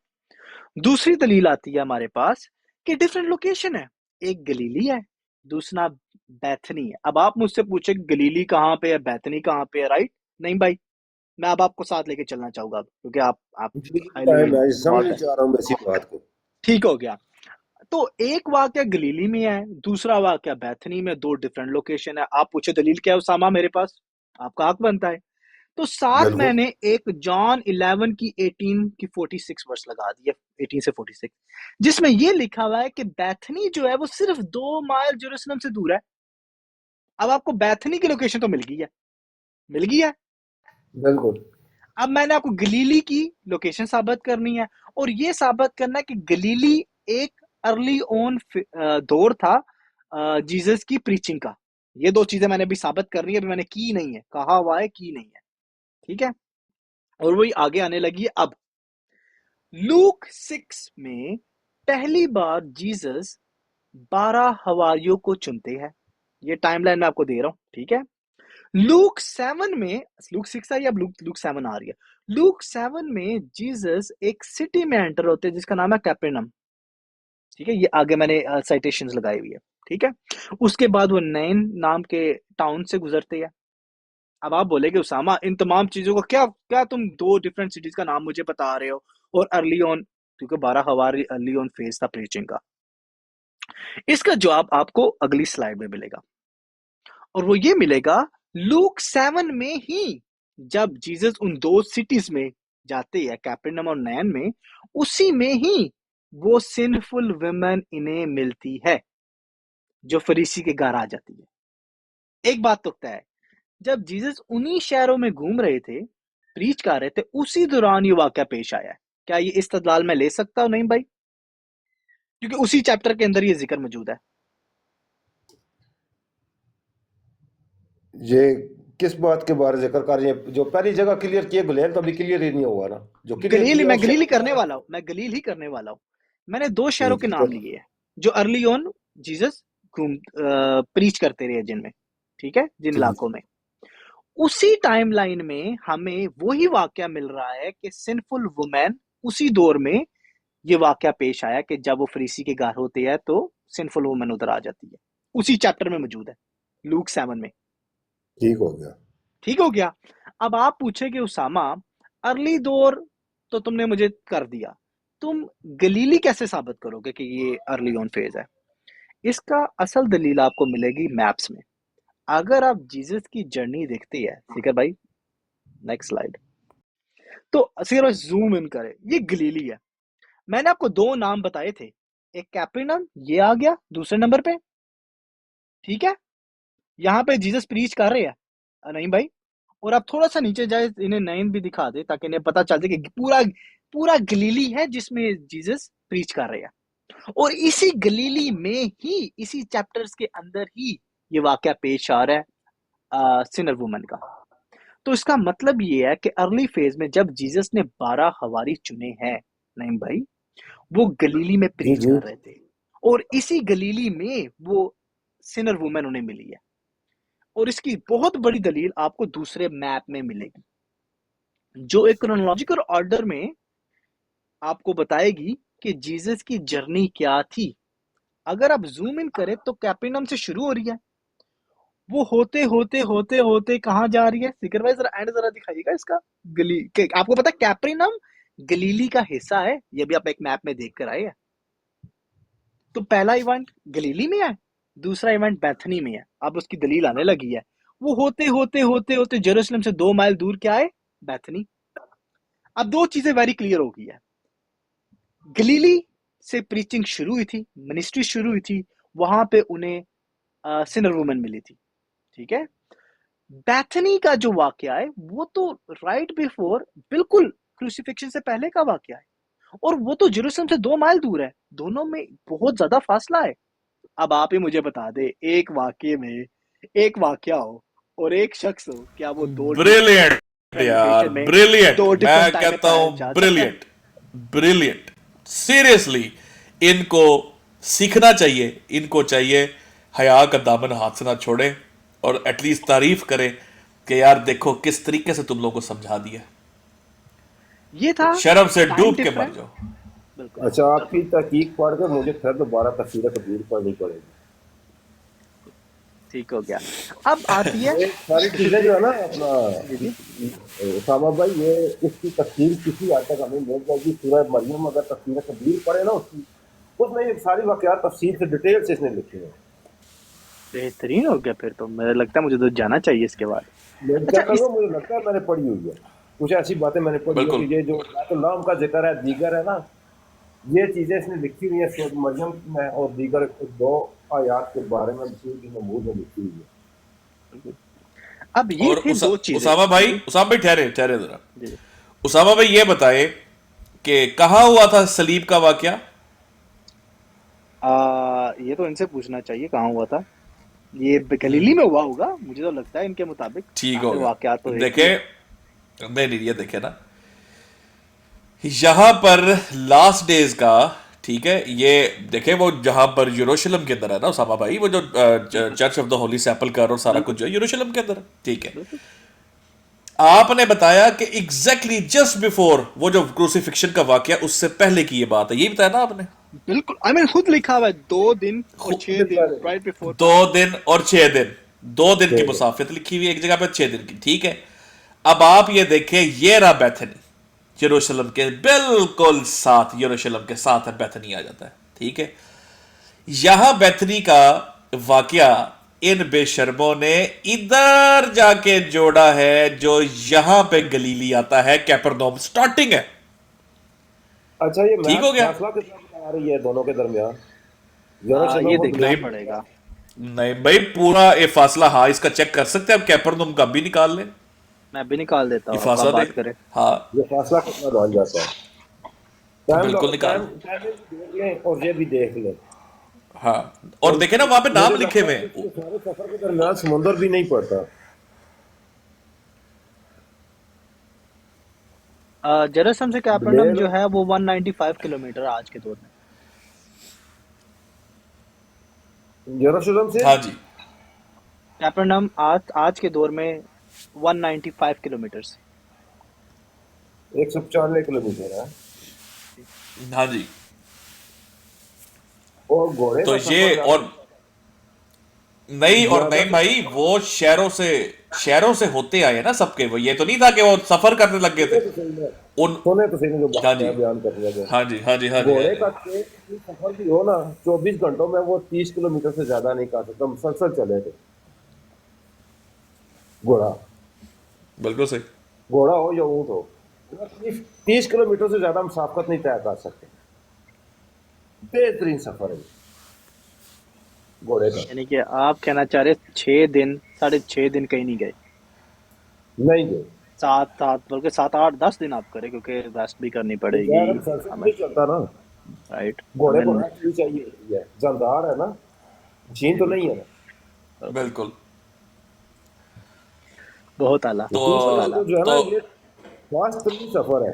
दूसरी दलील आती है हमारे पास कि डिफरेंट लोकेशन है, एक गलीली है, दूसरा बैथनी है। अब आप मुझसे पूछे गलीली कहाँ पे है, बैथनी कहाँ पे है, राइट। नहीं भाई, मैं अब आपको साथ लेके चलना चाहूंगा क्योंकि आप हाईली मैं समझ इन्वॉल्व नहीं है। चाह रहा हूँ मैं इसी बात को। ठीक हो गया। तो एक वाक्य गलीली में है, दूसरा वाक्य बैथनी में, 2 डिफरेंट लोकेशन है। आप पूछे दलील क्या है उसामा, मेरे पास आपका हक बनता है। तो साथ बिल्कुल, मैंने एक जॉन 11 की 18 की 46 वर्स लगा दी है, 18 से 46, जिसमें ये लिखा हुआ है कि बैथनी जो है वो सिर्फ 2 माइल जेरूसलम से दूर है। अब आपको बैथनी की लोकेशन तो मिल गई है। बिल्कुल। अब मैंने आपको गलीली की लोकेशन साबित करनी है, और ये साबित करना है कि गलीली एक अर्ली ऑन दौर था जीसस की प्रीचिंग का। ये 2 चीजें मैंने अभी साबित करनी है, अभी मैंने की नहीं है, कहा हुआ है की नहीं है, ठीक है। और वही आगे आने लगी है। अब लूक 6 में पहली बार जीसस 12 हवारियों को चुनते हैं। ये टाइमलाइन मैं आपको दे रहा हूं, ठीक है। लूक 7 में, लूक 6 आई अब लूक 7 आ रही है। लूक 7 में जीसस एक सिटी में एंटर होते हैं जिसका नाम है कैपर्नम, ठीक है। ये आगे मैंने साइटेशंस लगाई हुई है, ठीक है। उसके बाद वो नैन नाम के टाउन से गुजरते हैं। अब आप बोलेगे उसामा इन तमाम चीजों को क्या क्या तुम दो डिफरेंट सिटीज का नाम मुझे बता रहे हो, और अर्ली ऑन, क्योंकि 12 हवारी अर्ली ऑन फेज था प्रीचिंग का। इसका जवाब आपको अगली स्लाइड में मिलेगा, और वो ये मिलेगा लूक 7 में ही, जब जीसस उन दो सिटीज में जाते हैं, कैपर्नम और नैन में, उसी में ही वो सिनफुल वुमेन इन्हें मिलती है जो फरीसी के घर आ जाती है। एक बात तो तय है, जब जीसस उन्हीं शहरों में घूम रहे थे, प्रीच कर रहे थे, उसी दौरान ये वाकया पेश आया है। क्या ये इस्तदलाल में ले सकता हूं? नहीं भाई, क्योंकि उसी चैप्टर के अंदर ये जिक्र मौजूद है। ये किस बात के बारे में जिक्र कर रहे हैं? जो पहली जगह क्लियर किए गुलेल तो अभी क्लियर ही नहीं हुआ ना, जो क्लियर गलील, किया मैं उस गलील ही शहर करने का। वाला हूं, मैं गलील ही करने वाला हूं। मैंने दो शहरों के ठीक नाम है, लिए हैं जो अर्ली ऑन जीसस घूम प्रीच करते रहे जिनमें, ठीक है, जिन ठीक इलाकों में। उसी टाइमलाइन में हमें वही वाकया मिल रहा है कि सिंफुल वुमेन, उसी दौर में ये वाकया पेश आया कि जब वो फरीसी के घर होते हैं तो सिंफुल वुमेन उधर आ जाती है। उसी चैप्टर में मौजूद है, लूक 7 में। ठीक हो गया। ठीक हो गया। अब आप पूछे उसामा अर्ली दौर तो तुमने मुझे कर दिया, तुम गलीली कैसे साबित करोगे कि ये अर्ली ऑन फेज है? इसका असल दलील आपको मिलेगी मैप्स में। अगर आप जीसस की जर्नी देखते हैं, ठीक है भाई, नेक्स्ट स्लाइड, तो सिर्फ जूम इन करें, ये गलीली है। मैंने आपको दो नाम बताए थे, एक कैपर्नम, ये आ गया दूसरे नंबर पे, ठीक है। यहाँ पे जीसस प्रीच कर रहे हैं, नहीं भाई। और आप थोड़ा सा नीचे जाए, इन्हें नैन भी दिखा दे ताकि इन्हें पता चल जाए कि पूरा पूरा गलीली है जिसमें जीसस प्रीच कर रहे हैं। और इसी गलीली में ही, इसी चैप्टर्स के अंदर ही ये वाकया पेश आ रहा है सिनर वुमन का। तो इसका मतलब ये है कि अर्ली फेज में जब जीसस ने 12 हवारी चुने हैं, नहीं भाई, वो गलीली में जी प्रीच जी, कर रहे थे, और इसी गलीली में वो सिनर वुमेन उन्हें मिली है। और इसकी बहुत बड़ी दलील आपको दूसरे मैप में मिलेगी, जो एक क्रोनोलॉजिकल ऑर्डर में आपको बताएगी कि जीसस की जर्नी क्या थी। अगर आप जूम इन करें तो कैपर्नम से शुरू हो रही है, वो होते होते होते होते कहाँ जा रही है? फिकर भाई जरा एंड जरा दिखाइएगा इसका। आपको पता है कैपर्नम गलीली का हिस्सा है, ये भी आप एक मैप में देख कर आए हैं। तो पहला इवेंट गलीली में है, दूसरा इवेंट बैथनी में है। अब उसकी दलील आने लगी है, वो होते होते होते होते जेरूसलम से 2 माइल दूर क्या है? बैथनी। अब दो चीजें वेरी क्लियर हो गई है, गलीली से प्रीचिंग शुरू हुई थी, मिनिस्ट्री शुरू हुई थी, वहां पे उन्हें सिनर वुमन मिली थी, ठीक है। बैथनी का जो वाकया है वो तो राइट बिफोर, बिल्कुल क्रूसिफिक्शन से पहले का वाकया है, और वो तो जेरूसलम से 2 माइल दूर है, दोनों में बहुत ज्यादा फासला है। अब आप ही मुझे बता दे, एक वाकये में एक वाकया हो और एक शख्स हो, क्या वो दो ब्रिलियंट यार, लोकेशन में ब्रिलियंट, दो मैं डिफरेंट टाइम में कहता पाया हूं जा सकता है? Brilliant, brilliant. सीरियसली इनको सीखना चाहिए, इनको चाहिए हया का दामन हाथ से ना छोड़े, और एटलीस्ट तारीफ करें कि यार देखो किस तरीके से तुम लोगों को समझा दिया। ये था शर्म से टाइम डूब के मर डिफरेंस। जाओ। बिल्कुल अच्छा, आपकी तहकीक पढ़ के मुझे फिर दोबारा तफसीर कबीर पढ़नी पड़ेगी। ठीक हो गया। अब आती है ये सारी चीजें जो है ना अपना जी जी उसामा भाई, ये इसकी तफसीर किसी हद तक हमें मिल जाएगी। सूरह मरियम अगर तफसीर कबीर पढ़े ना उसकी, उसमें ये सारी वाकयात तफसीर से डिटेल से इसने लिखे हैं। बेहतरीन हो गया। फिर तो मुझे लगता है मुझे तो जाना चाहिए इसके बाद। मैं अच्छा क्या इस करूँ, मुझे लगता है मैंने पढ़ी हुई है, कुछ ऐसी बातें मैंने पढ़ी है बिल्कुल कि ये जो तो नाम का जिक्र है, दीगर है ना, ये चीजें इसने लिखी हुई है सूरह मरियम में, और दीगर 2 आयात के बारे में भी नमूद में लिखी हुई है। अब ये और थे दो चीजें। उसामा भाई, जी उसामा भाई ठहरे ठहरे जरा। जी जी। उसामा भाई ये बताए कि कहाँ हुआ था सलीब का वाकया? ये तो इनसे पूछना चाहिए कहाँ हुआ था। ये गलीली में हुआ होगा, मुझे तो लगता है इनके मुताबिक। ठीक हो आखिर गया। वाकयात तो एक ही देखे, है। नहीं नहीं, ये देखे ना, यहां पर लास्ट डेज का, ठीक है, ये देखे वो जहां पर यरूशलेम के अंदर है ना उसामा भाई, वो जो चर्च ऑफ द होली सेपल्कर और सारा कुछ जो है यरूशलेम के अंदर है, ठीक है। आपने बताया कि एग्जैक्टली जस्ट बिफोर वो जो क्रूसिफिक्शन का वाकया, उससे पहले की ये बात है, यही बताया ना आपने? बिल्कुल, आई मीन खुद लिखा हुआ है 2 दिन और 6 दिन राइट बिफोर। 2 दिन और 6 दिन, 2 दिन की मुसाफिर लिखी हुई है एक जगह पे, 6 दिन की, ठीक है। अब आप ये देखें, ये रहा बैथनी, यरूशलेम के बिल्कुल साथ, यरूशलेम के साथ है बैथनी आ जाता है, ठीक है। यहां बैथनी का वाकया इन बेशर्मों ने इधर जाके जोड़ा है, जो यहां पे गलीली आता है, कैपरनौम स्टार्टिंग है। अच्छा, ये ठीक हो गया? फासला कितना आ रही है दोनों के दरमियान? ये यरूशलेम को देखना पड़ेगा। नहीं भाई, पूरा ये फासला, हाँ इसका चेक कर सकते हैं आप, कैपरनौम का भी निकाल लें, मैं भी निकाल देता ये हूँ, फासला आप बात देख, करें। हाँ ये फासला कितना बन जाता है? बिल्कुल निकाल, टाइम भी देख लें और ये भी देख लें। हाँ। और देखे ना वहां पे नाम लिखे हुए हैं। इसके सारे सफर के दरमियान समुंदर भी नहीं पड़ता। जेरूसलम से कैपर्नम जो है वो 195 किलोमीटर है आज के दौर में। यरूशलेम से हाँ जी, कैपर्नम आज के दौर में 195 किलोमीटर से। 195 किलोमीटर है। हाँ जी। और घोड़े तो का ये सफर और नहीं, और नहीं भाई, वो शहरों से होते आए ना सबके, वो ये तो नहीं था कि वो सफर करने लग गए थे उन। सोने तो सही जो हाँ जी, बयान कर दिया गया। हाँ जी, हाँ जी, हाँ जी, घोड़े का सफर भी हो ना 24 घंटों में, वो 30 किलोमीटर से ज्यादा नहीं कर सकता, मुसलसल चले थे घोड़ा। बिल्कुल सही। घोड़ा हो या ऊंट हो, 30 किलोमीटर से ज्यादा मुसाफत नहीं तय कर सकते। बेहतरीन सफर है घोड़े का। यानी कि आप कहना चाह रहे 6 दिन 6.5 दिन कहीं नहीं गए, नहीं गए 7 बल्कि 7 8 10 दिन आप करें, क्योंकि रेस्ट भी करनी पड़ेगी यार, मुसलसल हमें, नहीं चलता ना राइट। घोड़े को, रेस्ट भी चाहिए होती है, जलदार है ना, मशीन तो नहीं है ना। बिल्कुल। बहुत आला, तो बहुत आला। जो है ना, तो ये फास्ट सफर है।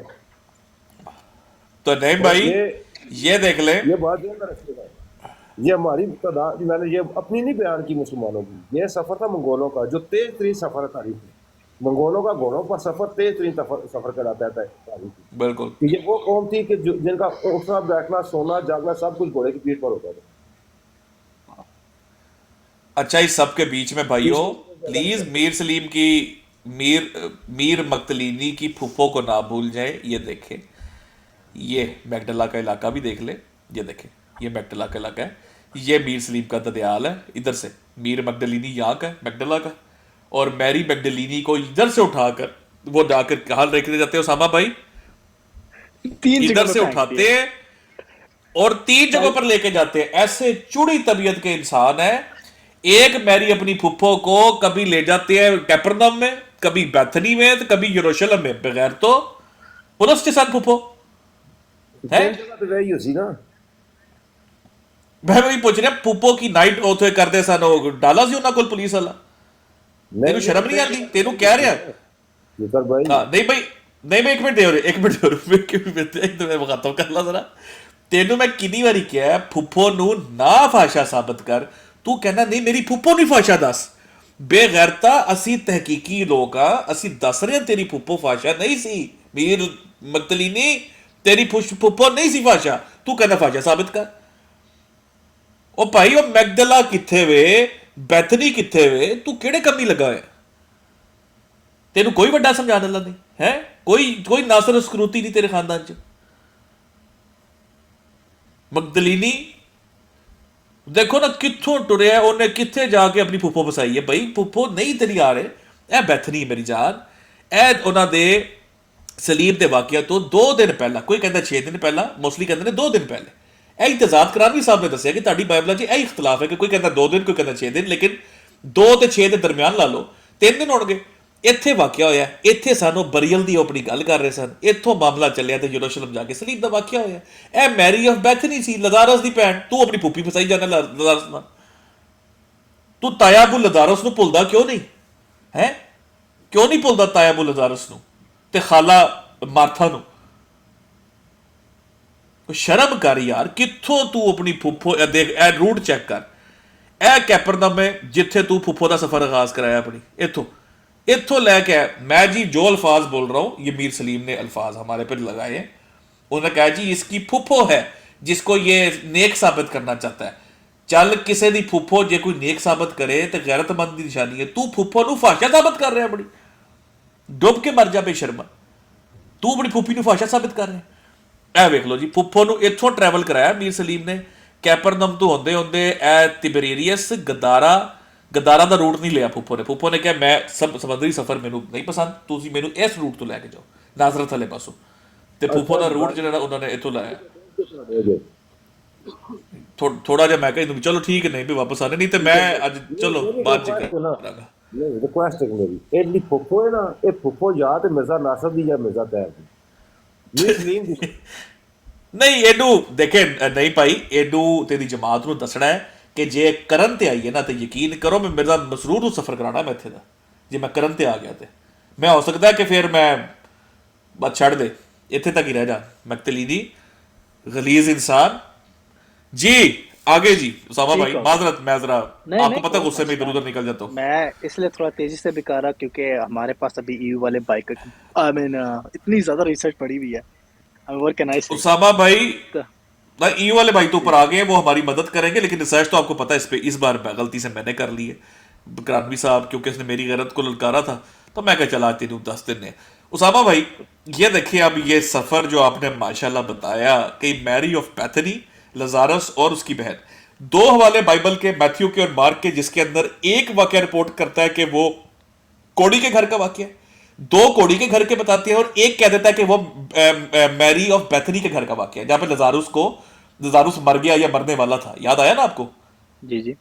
तो नहीं भाई, ये देख ले, ये बात ध्यान में रखिएगा, ये हमारी तादाद, मैंने ये अपनी नहीं बयान की, मुसलमानों की। ये सफर था मंगोलों का, जो तेज तरीन सफर है तारीख में। मंगोलों का घोड़ों पर सफर तेज तरीन सफर कराता है तारीख में। बिल्कुल। ये वो कौम थी कि जिनका उठना बैठना सोना जागना सब कुछ घोड़े की पीठ पर होता था। अच्छा, इस सब के बीच में भाइयों, प्लीज मीर मक्तलीनी की फुफ्फो को ना भूल जाए। ये देखें, ये मैगडला का इलाका भी देख ले, ये देखें, ये मैगडला का इलाका है, ये मीर सलीम का ददयाल है। इधर से मीर मगदलीनी यहाँ का है, मैगडला का, और मैरी मैगडलीनी को इधर से उठाकर वो जाकर कहाँ लेके जाते हैं उसामा भाई? 3 इधर से उठाते हैं और 3 जगहों पर लेके जाते हैं। ऐसे चुड़ी तबीयत के इंसान है। एक मैरी अपनी फुफ्फो को कभी ले जाते हैं कैपरनम में, कभी बैथनी में, तो कभी यरूशलेम में, बगैर तो पुलिस के साथ फुफ्फो है। ना मैं वही पूछ रहा, फुफ्फो की नाइट ओथे करते सन डाला सी उन्होंने पुलिस वाला। तेनू शर्म नहीं आती? तेनू कह रहा भाई। हाँ, नहीं भाई, नहीं मैं एक मिनट मैं खत्म कर ला जरा। तेनू मैं कितनी बारी क्या फुफ्फो नू ना फाशा साबित कर, तू कहना नहीं मेरी फुफ्फो नहीं फाशा दस। बेगैरता, असी तहकीकी लोग आ, असी दस रहे हैं तेरी फुफ्फो फाशा नहीं सी। मीर मक्तलीनी तेरी फुफ्फो नहीं सी फाशा, तू कहना फाशा साबित कर। ओ भाई, ओ मैगदला किथे वे, बैथनी किथे वे, तू केड़े कमी लगा है? तेनू कोई बड़ा समझाने वाला नहीं है, कोई नासर स्क्रूती नहीं तेरे खानदान च। मगदलीनी देखो ना कित्थों टुरिया, उन्हें कित्थे जाके अपनी फुफ्फो फसाई है। भाई फुफ्फो नहीं तेरी आ रहे, ए बैथनी मेरी जान, ए उन्हां दे सलीब दे वाकिया तो 2 दिन पहला, कोई कहता 6 दिन पहला, मोस्टली कहते हैं 2 दिन पहले। ਇਹ ਇਤਜ਼ਾਦ ਕਰਾਨੀ ਸਾਹਿਬ ਨੇ ਦੱਸਿਆ ਕਿ ਤੁਹਾਡੀ ਬਾਈਬਲਾਂ 'ਚ ਇਹ ਇਖਤਲਾਫ ਹੈ ਕਿ ਕੋਈ ਕਹਿੰਦਾ 2 ਦਿਨ, ਕੋਈ ਕਹਿੰਦਾ 6 ਦਿਨ, ਲੇਕਿਨ 2 ਤੇ 6 ਦੇ ਦਰਮਿਆਨ ਲਾ ਲਓ 3 ਦਿਨ ਹੋਣਗੇ। ਇੱਥੇ ਵਾਕਿਆ ਹੋਇਆ, ਇੱਥੇ ਸਾਨੂੰ ਬਰੀਅਲ ਦੀ ਆਪਣੀ ਗੱਲ ਕਰ ਰਹੇ ਸਨ, ਇੱਥੋਂ ਮਾਮਲਾ ਚੱਲਿਆ ਤੇ ਯਰੂਸ਼ਲਮ ਜਾ ਕੇ ਸਲੀਬ ਦਾ ਵਾਕਿਆ ਹੋਇਆ। ਇਹ ਮੈਰੀ ਆਫ ਬੈਥਨੀ ਸੀ, ਲਜ਼ਾਰਸ ਦੀ ਭੈਣ। ਤੂੰ ਆਪਣੀ ਪੁੱਪੀ ਫਸਾਈ ਜਾਂਦਾ ਲਜ਼ਾਰਸ ਨਾਲ। ਤੂੰ ਤਾਇਆ ਅਬੂ ਲਜ਼ਾਰਸ ਨੂੰ ਭੁੱਲਦਾ ਕਿਉਂ ਨਹੀਂ ਹੈ? ਕਿਉਂ ਨਹੀਂ ਭੁੱਲਦਾ ਤਾਇਆ ਅਬੂ ਲਜ਼ਾਰਸ ਨੂੰ ਤੇ ਖਾਲਾ ਮਾਰਥਾ ਨੂੰ? शर्म कर यार, कित्थों तू अपनी फुੱਫੋ देख ए रूट चेक कर, ए कैपरनम है जिथे तू फुੱਫੋ का सफर आगाज कराया अपनी, इथों इथों लैके मैं जी जो अल्फाज बोल रहा हूं ये मीर सलीम ने अल्फाज हमारे पर लगाए हैं। उन्होंने कहा जी इसकी फुੱफो है जिसको ये नेक साबित करना चाहता है। चल किसी दी फुੱफो जे कोई नेक साबित करे तो गैरतमंद की निशानी है, तू फुੱफो नूं फाशा साबित कर रहा है, बड़ी डुब के मर जा बेशर्मा, तू अपनी फुੱਫੀ ਨੂੰ फाशा साबित कर रहा है। ਇਹ ਵੇਖ ਲਓ ਜੀ, ਫੁੱਫੋ ਨੂੰ ਇੱਥੋਂ ਟਰੈਵਲ ਕਰਾਇਆ ਮੀਰ ਸਲੀਮ ਨੇ, ਕੈਪਰਨਮ ਤੋਂ ਹੁੰਦੇ ਹੁੰਦੇ ਇਹ ਤਿਬਰੀਅਸ ਗਦਾਰਾ ਦਾ ਰੂਟ ਨਹੀਂ ਲਿਆ ਫੁੱਫੋ ਨੇ। ਫੁੱਫੋ ਨੇ ਕਿਹਾ ਮੈਂ ਸਮੁੰਦਰੀ ਸਫ਼ਰ ਮੈਨੂੰ ਨਹੀਂ ਪਸੰਦ, ਤੁਸੀਂ ਮੈਨੂੰ ਇਸ ਰੂਟ ਤੋਂ ਲੈ ਕੇ ਜਾਓ, ਨਾਜ਼ਰਤ ਵਾਲੇ ਪਾਸੋਂ। ਤੇ ਫੁੱਫੋ ਦਾ ਰੂਟ ਜਿਹੜਾ ਉਹਨਾਂ ਨੇ ਇੱਥੋਂ ਲਾਇਆ। ਥੋੜਾ ਜਿਹਾ ਮੈਂ ਕਿਹਾ ਚਲੋ ਠੀਕ ਨਹੀਂ ਵੀ ਵਾਪਸ ਆਣੇ, ਨਹੀਂ ਤੇ ਮੈਂ ਅੱਜ ਚਲੋ ਬਾਅਦ ਚ ਕਰਾਂਗਾ। ਨਹੀਂ ਰਿਕੁਐਸਟ ਹੈ ਮੇਰੀ, ਇਹ ਜਿਹੜੀ ਫੁੱਫੋ ਹੈ ਨਾ, ਇਹ ਫੁੱਫੋ ਜਾਂ ਤੇ ਮਿਰਜ਼ਾ ਨਾਸਰ ਦੀ ਜਾਂ ਮਿਰਜ਼ਾ ਤੈਰ ਦੀ, ਮੀਰ ਸਲੀਮ ਦੀ ਨਹੀਂ। ਇਹਨੂੰ ਦੇਖੇ ਨਹੀਂ ਭਾਈ, ਇਹਨੂੰ ਤੇਰੀ ਜਮਾਤ ਨੂੰ ਦੱਸਣਾ ਹੈ ਕਿ ਜੇ ਕਰਨ ਤੇ ਆਈ ਹੈ ਨਾ ਤੇ ਯਕੀਨ ਕਰੋ ਮੈਂ ਮਿਰਜ਼ਾ ਮਸਰੂਰ ਨੂੰ ਸਫ਼ਰ ਕਰਾਣਾ ਮੈਂ ਇੱਥੇ ਦਾ। ਜੇ ਮੈਂ ਕਰਨ ਤੇ ਆ ਗਿਆ ਤੇ ਮੈਂ ਹੋ ਸਕਦਾ ਕਿ ਫਿਰ ਮੈਂ ਬਸ ਛੱਡ ਦੇ, ਇੱਥੇ ਤੱਕ ਹੀ ਰਹਿ जा। मकतलीनी गलीज इंसान जी। आगे जी उसामा भाई, माजरत मैं जरा आपको पता है गुस्से में इधर उधर निकल जाता हूँ। मैं इसलिए थोड़ा तेजी से भी कर रहा क्योंकि हमारे पास अभी ईयू वाले बाइक इतनी ज्यादा रिसर्च पड़ी हुई है। और कैन आई से उसामा भाई ईयू वाले भाई तो ऊपर आ गए हैं, वो हमारी मदद करेंगे, लेकिन रिसर्च तो आपको पता है इस पे इस बार गलती से मैंने कर ली है। करानवी साहब क्योंकि उसने मेरी गैरत को ललकारा था तो मैं क्या चला तेनू 10 दिन ने। उसामा भाई ये देखिए अब ये सफर जो आपने माशाल्लाह बताया कि मैरी ऑफ पैथनी, लजारस और उसकी बहन, दो हवाले बाइबल के मैथ्यू के और मार्क के, जिसके अंदर एक वाकया रिपोर्ट करता है कि वो कोड़ी के घर का वाकया है, दो कोड़ी के घर के बताते हैं, और एक कह देता है कि वो मैरी ऑफ बैथनी के घर का वाकया है जहां पे लजारुस मर गया या मरने वाला था। याद आया ना आपको? जी जी।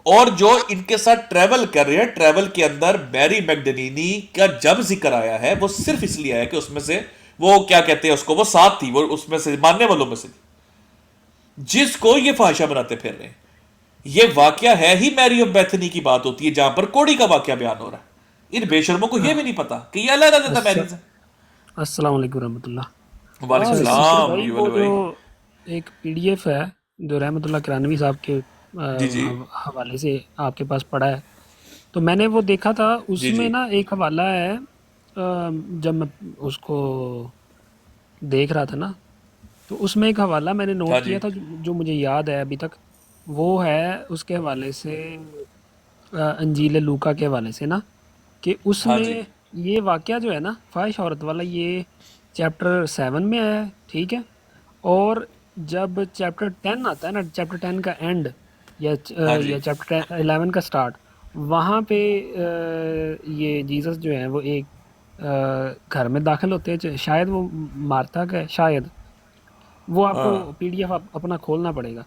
और जो इनके साथ ट्रैवल कर रहे हैं, ट्रैवल के अंदर मैरी मैगडलीनी का जब जिक्र आया है वो सिर्फ इसलिए आया कि उसमें से वो क्या कहते हैं उसको, वो साथ थी, वो उसमें से मानने वालों में से थी, जिसको ये फाहिशा बनाते फिर रहे हैं। ये वाकया है ही मैरी ऑफ बैथनी की बात होती है जहां पर कोड़ी का वाकया बयान हो रहा है। इन बेशर्मों को ये भी नहीं पता कि ये अलग अलग था मैरी से। अस्सलाम वालेकुम रहमतुल्लाह। वालेकुम सिस्टर सलाम भाई, वो जो एक पीडीएफ है जो रहमतुल्लाह करानवी साहब के जी जी हवाले से आपके पास पड़ा है, तो मैंने वो देखा था, जी उसमें जी ना एक हवाला है, जब मैं उसको देख रहा था ना, तो उसमें एक हवाला मैंने हाँ नोट जी किया था जो मुझे याद है अभी तक, वो है उसके हवाले से अंजील लूका के हवाले से ना, कि हाँ जी उसमें ये वाकया जो है ना ख्वाहिश औरत वाला, ये चैप्टर 7 में है, ठीक है। और जब चैप्टर 10 आता है ना, चैप्टर 10 का एंड या हाँ जी या चैप्टर 11 का स्टार्ट, वहाँ पे ये जीसस जो है वो एक घर में दाखिल होते हैं, शायद वो मार्था का है शायद, वो आपको हाँ पीडीएफ अपना खोलना पड़ेगा।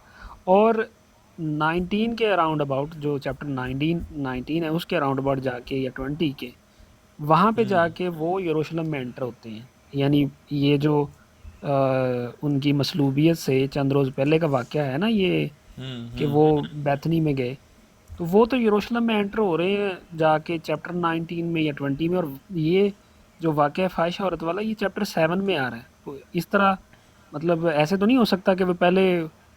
और 19 के अराउंड अबाउट, जो चैप्टर 19 है उसके अराउंड अबाउट जाके, या 20 के, वहाँ पे जाके वो यरूशलेम में एंटर होते हैं। यानी ये जो उनकी मसलूबियत से चंद रोज़ पहले का वाक़या है ना ये, कि वो बैथनी में गए, तो वो तो यरूशलेम में एंटर हो रहे हैं जाके चैप्टर 19 में या 20 में, और ये जो वाक़या ख्वाहिश औरत वाला ये चैप्टर 7 में आ रहा है। तो इस तरह मतलब ऐसे तो नहीं हो सकता कि वो पहले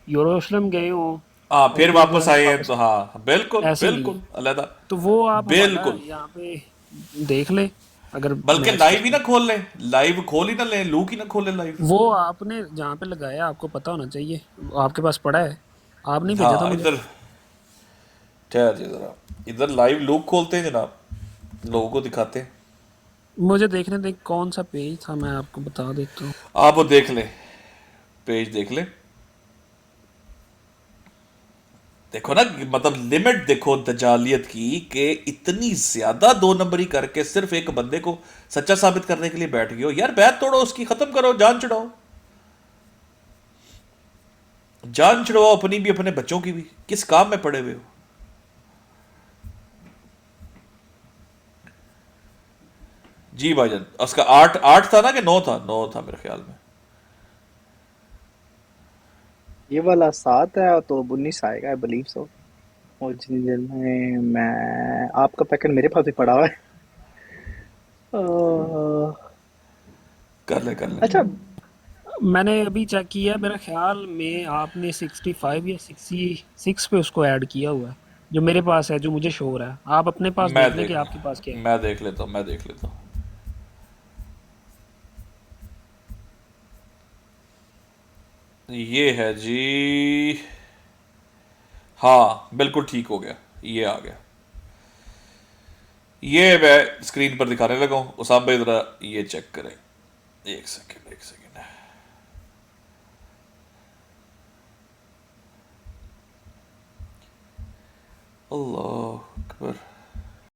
यरूशलेम गए हों हाँ और फिर फिर वापस आए हैं, वापस, तो हाँ बिल्कुल ऐसे नहीं बिल्कुल है। अलहदा, तो वो आप हवाला बिल्कुल। यहाँ पे देख ले, अगर बल्कि मैच लाइव ही करते ना हैं। खोल लें, लाइव खोल ही ना लें, लूक ही ना खोले लाइव। वो आपने जहाँ पे लगाया आपको पता होना चाहिए, आपके पास पड़ा है, आप नहीं भेजा था हाँ मुझे। इधर ठहर जी जरा, इधर लाइव लूक खोलते हैं जनाब, लोगों को दिखाते हैं। मुझे देखने दे कौन सा पेज था, मैं आपको बता देता हूँ। आप वो देख लें, पेज देख लें, देखो ना मतलब लिमिट देखो दजालियत की, कि इतनी ज्यादा दो नंबरी करके सिर्फ एक बंदे को सच्चा साबित करने के लिए बैठ गए हो। यार बैत तोड़ो उसकी, खत्म करो, जान छुड़ाओ, जान छुड़वाओ अपनी भी अपने बच्चों की भी। किस काम में पड़े हुए हो? जी भाईजान, उसका 8 था ना कि 9 था? 9 था मेरे ख्याल में। ये वाला 7 है तो 19 आएगा, आई बिलीव सो। और जिनमें मैं आपका पैकेट मेरे पास भी पड़ा हुआ है। कर ले अच्छा, मैंने अभी चेक किया, मेरा ख्याल में आपने 65 या 66 पे उसको ऐड किया हुआ है, जो मेरे पास है, जो मुझे शो हो रहा है। आप अपने पास मैं देख लें कि देख आपके पास क्या है। मैं देख लेता हूँ, मैं देख लेता हूँ। ये है जी, हाँ बिल्कुल ठीक हो गया, ये आ गया। ये मैं स्क्रीन पर दिखाने लगा हूँ। उसाम भाई जरा ये चेक करें, एक सेकेंड एक सेकेंड। अल्लाह अकबर।